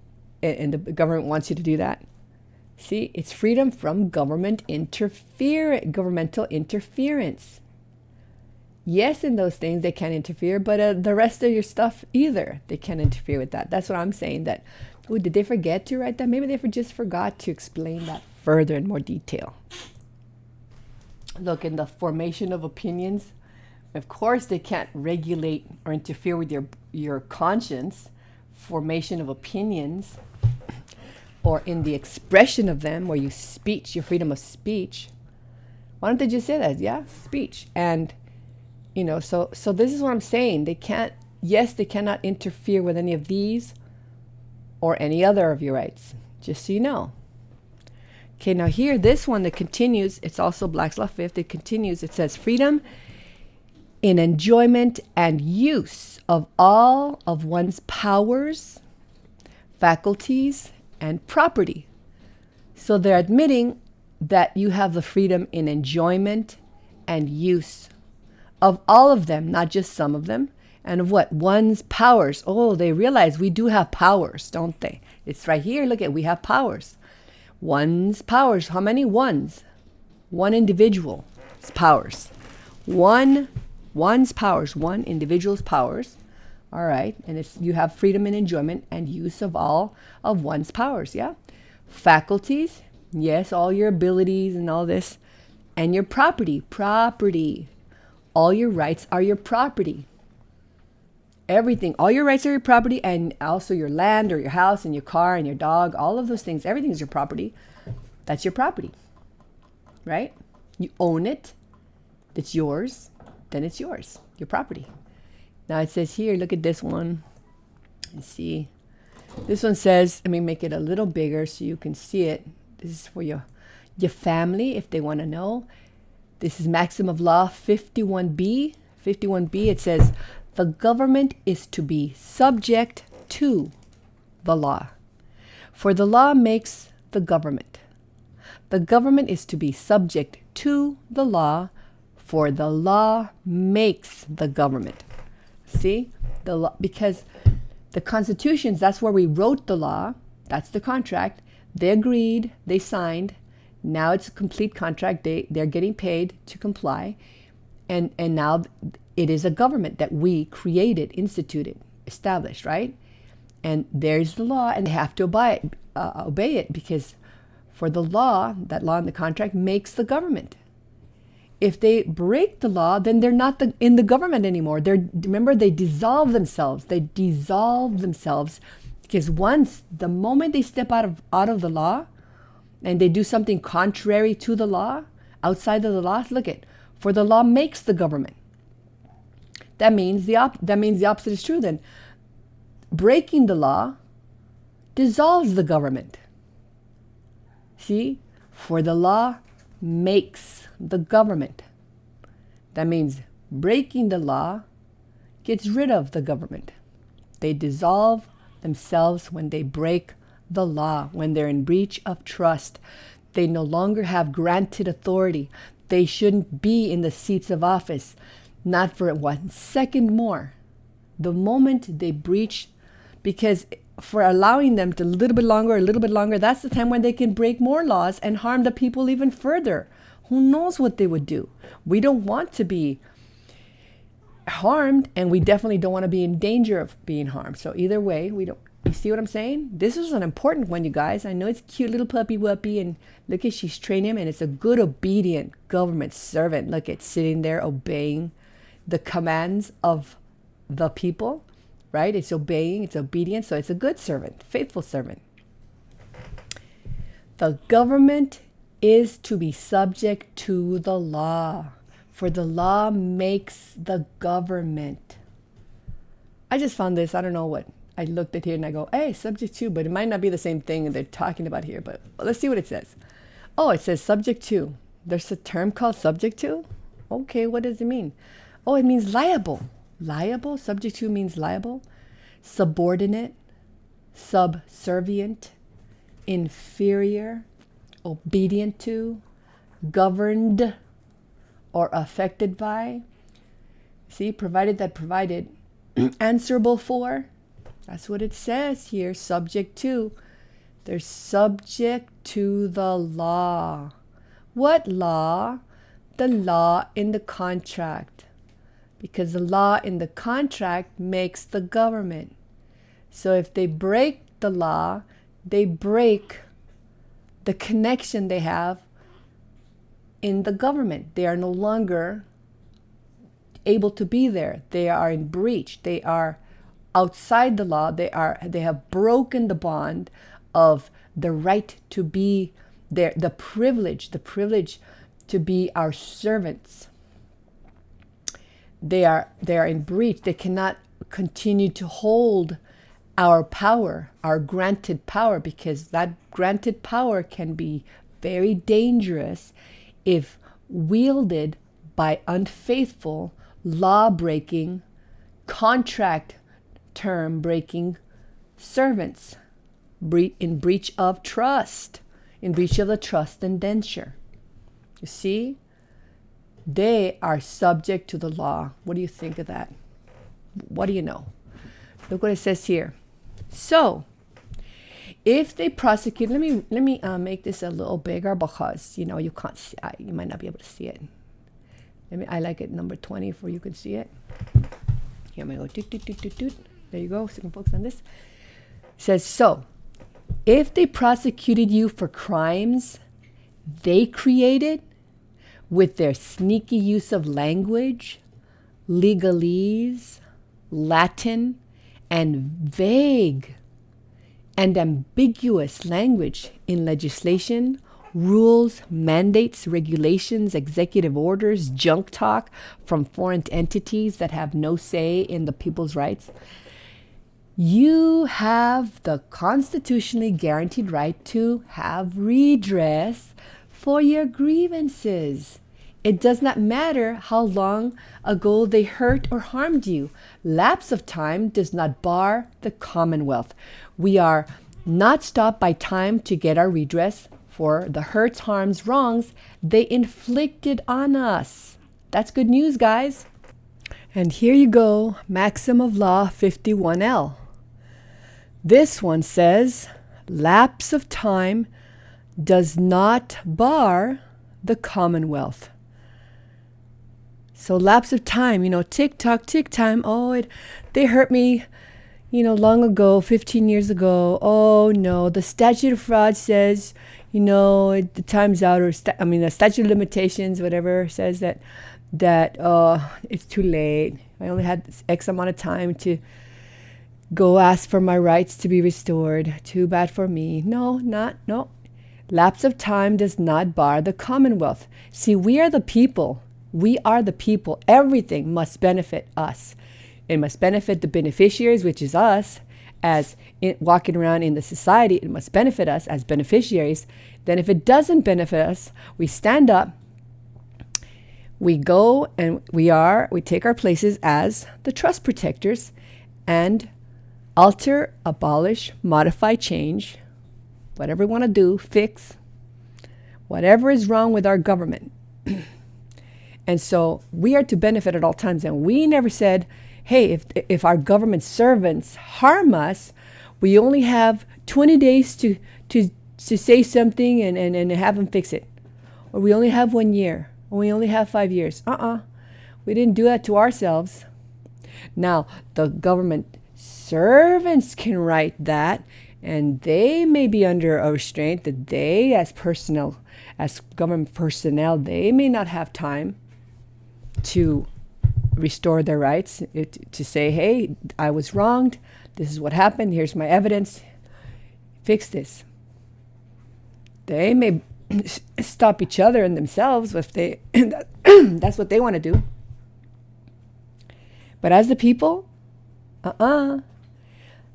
and the government wants you to do that. See, it's freedom from governmental interference. Yes, in those things they can't interfere, but the rest of your stuff either, they can't interfere with that. That's what I'm saying. That, did they forget to write that? Maybe they just forgot to explain that further in more detail. Look, in the formation of opinions, of course they can't regulate or interfere with your conscience. Formation of opinions. or in the expression of them, where you speech, your freedom of speech. Why don't they just say that? Yeah, speech. And, so this is what I'm saying. They cannot interfere with any of these or any other of your rights, just so you know. Okay, now here, this one that continues, it's also Black's Law Fifth. It continues, it says freedom in enjoyment and use of all of one's powers, faculties, and property. So they're admitting that you have the freedom in enjoyment and use of all of them, not just some of them. And of what? One's powers. Oh, they realize we do have powers, don't they? It's right here. Look at, we have powers. One's powers. How many ones? One individual's powers. One's powers. One individual's powers. All right. And it's, you have freedom and enjoyment and use of all of one's powers. Yeah. Faculties. Yes, all your abilities and all this. And your property. Property. All your rights are your property. Everything. All your rights are your property, and also your land or your house and your car and your dog. All of those things. Everything is your property. That's your property. Right? You own it. It's yours. Then it's yours. Your property. Now it says here, look at this one. Let's see. This one says, let me make it a little bigger so you can see it. This is for your family if they want to know. This is Maxim of Law 51B. 51B, it says, the government is to be subject to the law. For the law makes the government. The government is to be subject to the law, for the law makes the government. See? The law, because the constitutions, that's where we wrote the law. That's the contract. They agreed. They signed. Now it's a complete contract. They're getting paid to comply. And now it is a government that we created, instituted, established, right? And there's the law, and they have to obey it, because for the law, that law in the contract makes the government. If they break the law, then they're not in the government anymore. Remember, they dissolve themselves. They dissolve themselves, because the moment they step out of the law, and they do something contrary to the law, outside of the law, look at, for the law makes the government. That means the opposite is true then. Breaking the law dissolves the government. See? For the law makes the government. That means breaking the law gets rid of the government. They dissolve themselves when they break the law, when they're in breach of trust. They no longer have granted authority. They shouldn't be in the seats of office, not for 1 second more. The moment they breach, because for allowing them to a little bit longer, that's the time when they can break more laws and harm the people even further. Who knows what they would do? We don't want to be harmed, and we definitely don't want to be in danger of being harmed. So either way, we don't. You see what I'm saying? This is an important one, you guys. I know it's cute little puppy wuppy, and look at, she's training him, and it's a good, obedient government servant. Look at, sitting there obeying the commands of the people, right? It's obeying, it's obedient, so it's a good servant, faithful servant. The government is to be subject to the law, for the law makes the government. I just found this, I don't know what. I looked at here and I go, hey, subject to, but it might not be the same thing they're talking about here, but let's see what it says. Oh, it says subject to. There's a term called subject to? Okay, what does it mean? Oh, it means liable. Liable? Subject to means liable. Subordinate, subservient, inferior, obedient to, governed, or affected by. See, provided, answerable for. That's what it says here, subject to. They're subject to the law. What law? The law in the contract. Because the law in the contract makes the government. So if they break the law, they break the connection they have in the government. They are no longer able to be there. They are in breach. They are outside the law. They have broken the bond of the right to be there, the privilege to be our servants. They are in breach. They cannot continue to hold our power, our granted power, because that granted power can be very dangerous if wielded by unfaithful, law-breaking, contract term-breaking servants in breach of trust, in breach of the trust indenture. You see? They are subject to the law. What do you think of that? What do you know? Look what it says here. So, if they prosecute, let me make this a little bigger because you can't see, you might not be able to see it. I like it number 20 for you can see it. Here I'm gonna go doot, doot, doot, doot, doot. There you go. So you can focus on this. It says, so if they prosecuted you for crimes they created with their sneaky use of language, legalese, Latin, and vague and ambiguous language in legislation, rules, mandates, regulations, executive orders, junk talk from foreign entities that have no say in the people's rights, you have the constitutionally guaranteed right to have redress for your grievances. It does not matter how long ago they hurt or harmed you. Lapse of time does not bar the Commonwealth. We are not stopped by time to get our redress for the hurts, harms, wrongs they inflicted on us. That's good news, guys. And here you go, Maxim of Law 51L. This one says, lapse of time does not bar the Commonwealth. So lapse of time, tick tock, tick time. Oh, they hurt me, long ago, 15 years ago. Oh no, the statute of fraud says, the time's out, or the statute of limitations, whatever, says that it's too late. I only had X amount of time to go ask for my rights to be restored. Too bad for me. No. Lapse of time does not bar the Commonwealth. See, we are the people. We are the people. Everything must benefit us. It must benefit the beneficiaries, which is us, as walking around in the society. It must benefit us as beneficiaries. Then if it doesn't benefit us, we stand up, we go and we take our places as the trust protectors and alter, abolish, modify, change, whatever we want to do, fix, whatever is wrong with our government. And so we are to benefit at all times. And we never said, hey, if our government servants harm us, we only have 20 days to say something and have them fix it. Or we only have 1 year. Or we only have 5 years. We didn't do that to ourselves. Now, the government servants can write that, and they may be under a restraint that they, as government personnel, they may not have time to restore their rights, to say, hey, I was wronged, this is what happened, here's my evidence, fix this. They may stop each other and themselves if that's what they want to do. But as the people,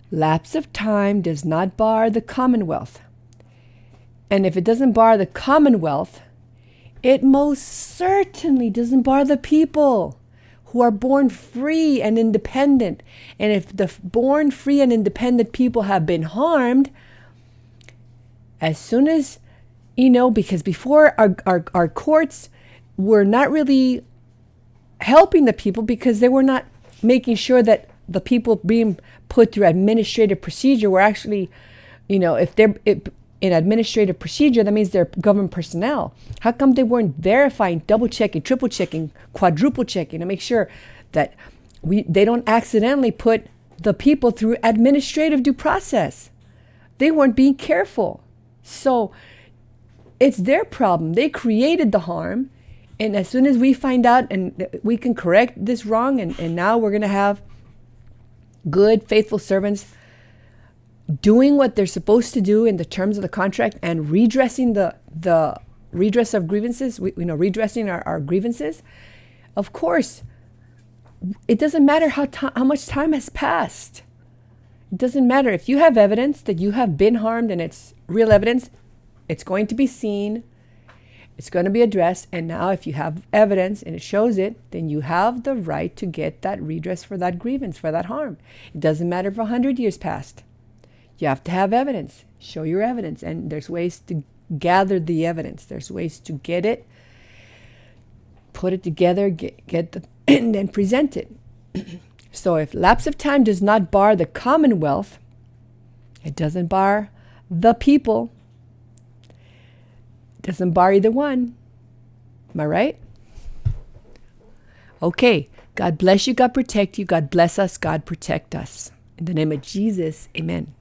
lapse of time does not bar the Commonwealth. And if it doesn't bar the Commonwealth, it most certainly doesn't bar the people who are born free and independent. And if the born free and independent people have been harmed, as soon as, because before our courts were not really helping the people because they were not making sure that the people being put through administrative procedure were actually, if they're in administrative procedure, that means they're government personnel. How come they weren't verifying, double checking, triple checking, quadruple checking to make sure that they don't accidentally put the people through administrative due process? They weren't being careful. So it's their problem. They created the harm. And as soon as we find out and we can correct this wrong, and now we're going to have good, faithful servants, doing what they're supposed to do in the terms of the contract and redressing the redress of grievances, redressing our grievances, of course, it doesn't matter how much time has passed. It doesn't matter. If you have evidence that you have been harmed and it's real evidence, it's going to be seen. It's going to be addressed. And now if you have evidence and it shows it, then you have the right to get that redress for that grievance, for that harm. It doesn't matter if 100 years passed. You have to have evidence. Show your evidence. And there's ways to gather the evidence. There's ways to get it, put it together, and then present it. So if lapse of time does not bar the commonwealth, it doesn't bar the people. It doesn't bar either one. Am I right? Okay. God bless you. God protect you. God bless us. God protect us. In the name of Jesus, amen.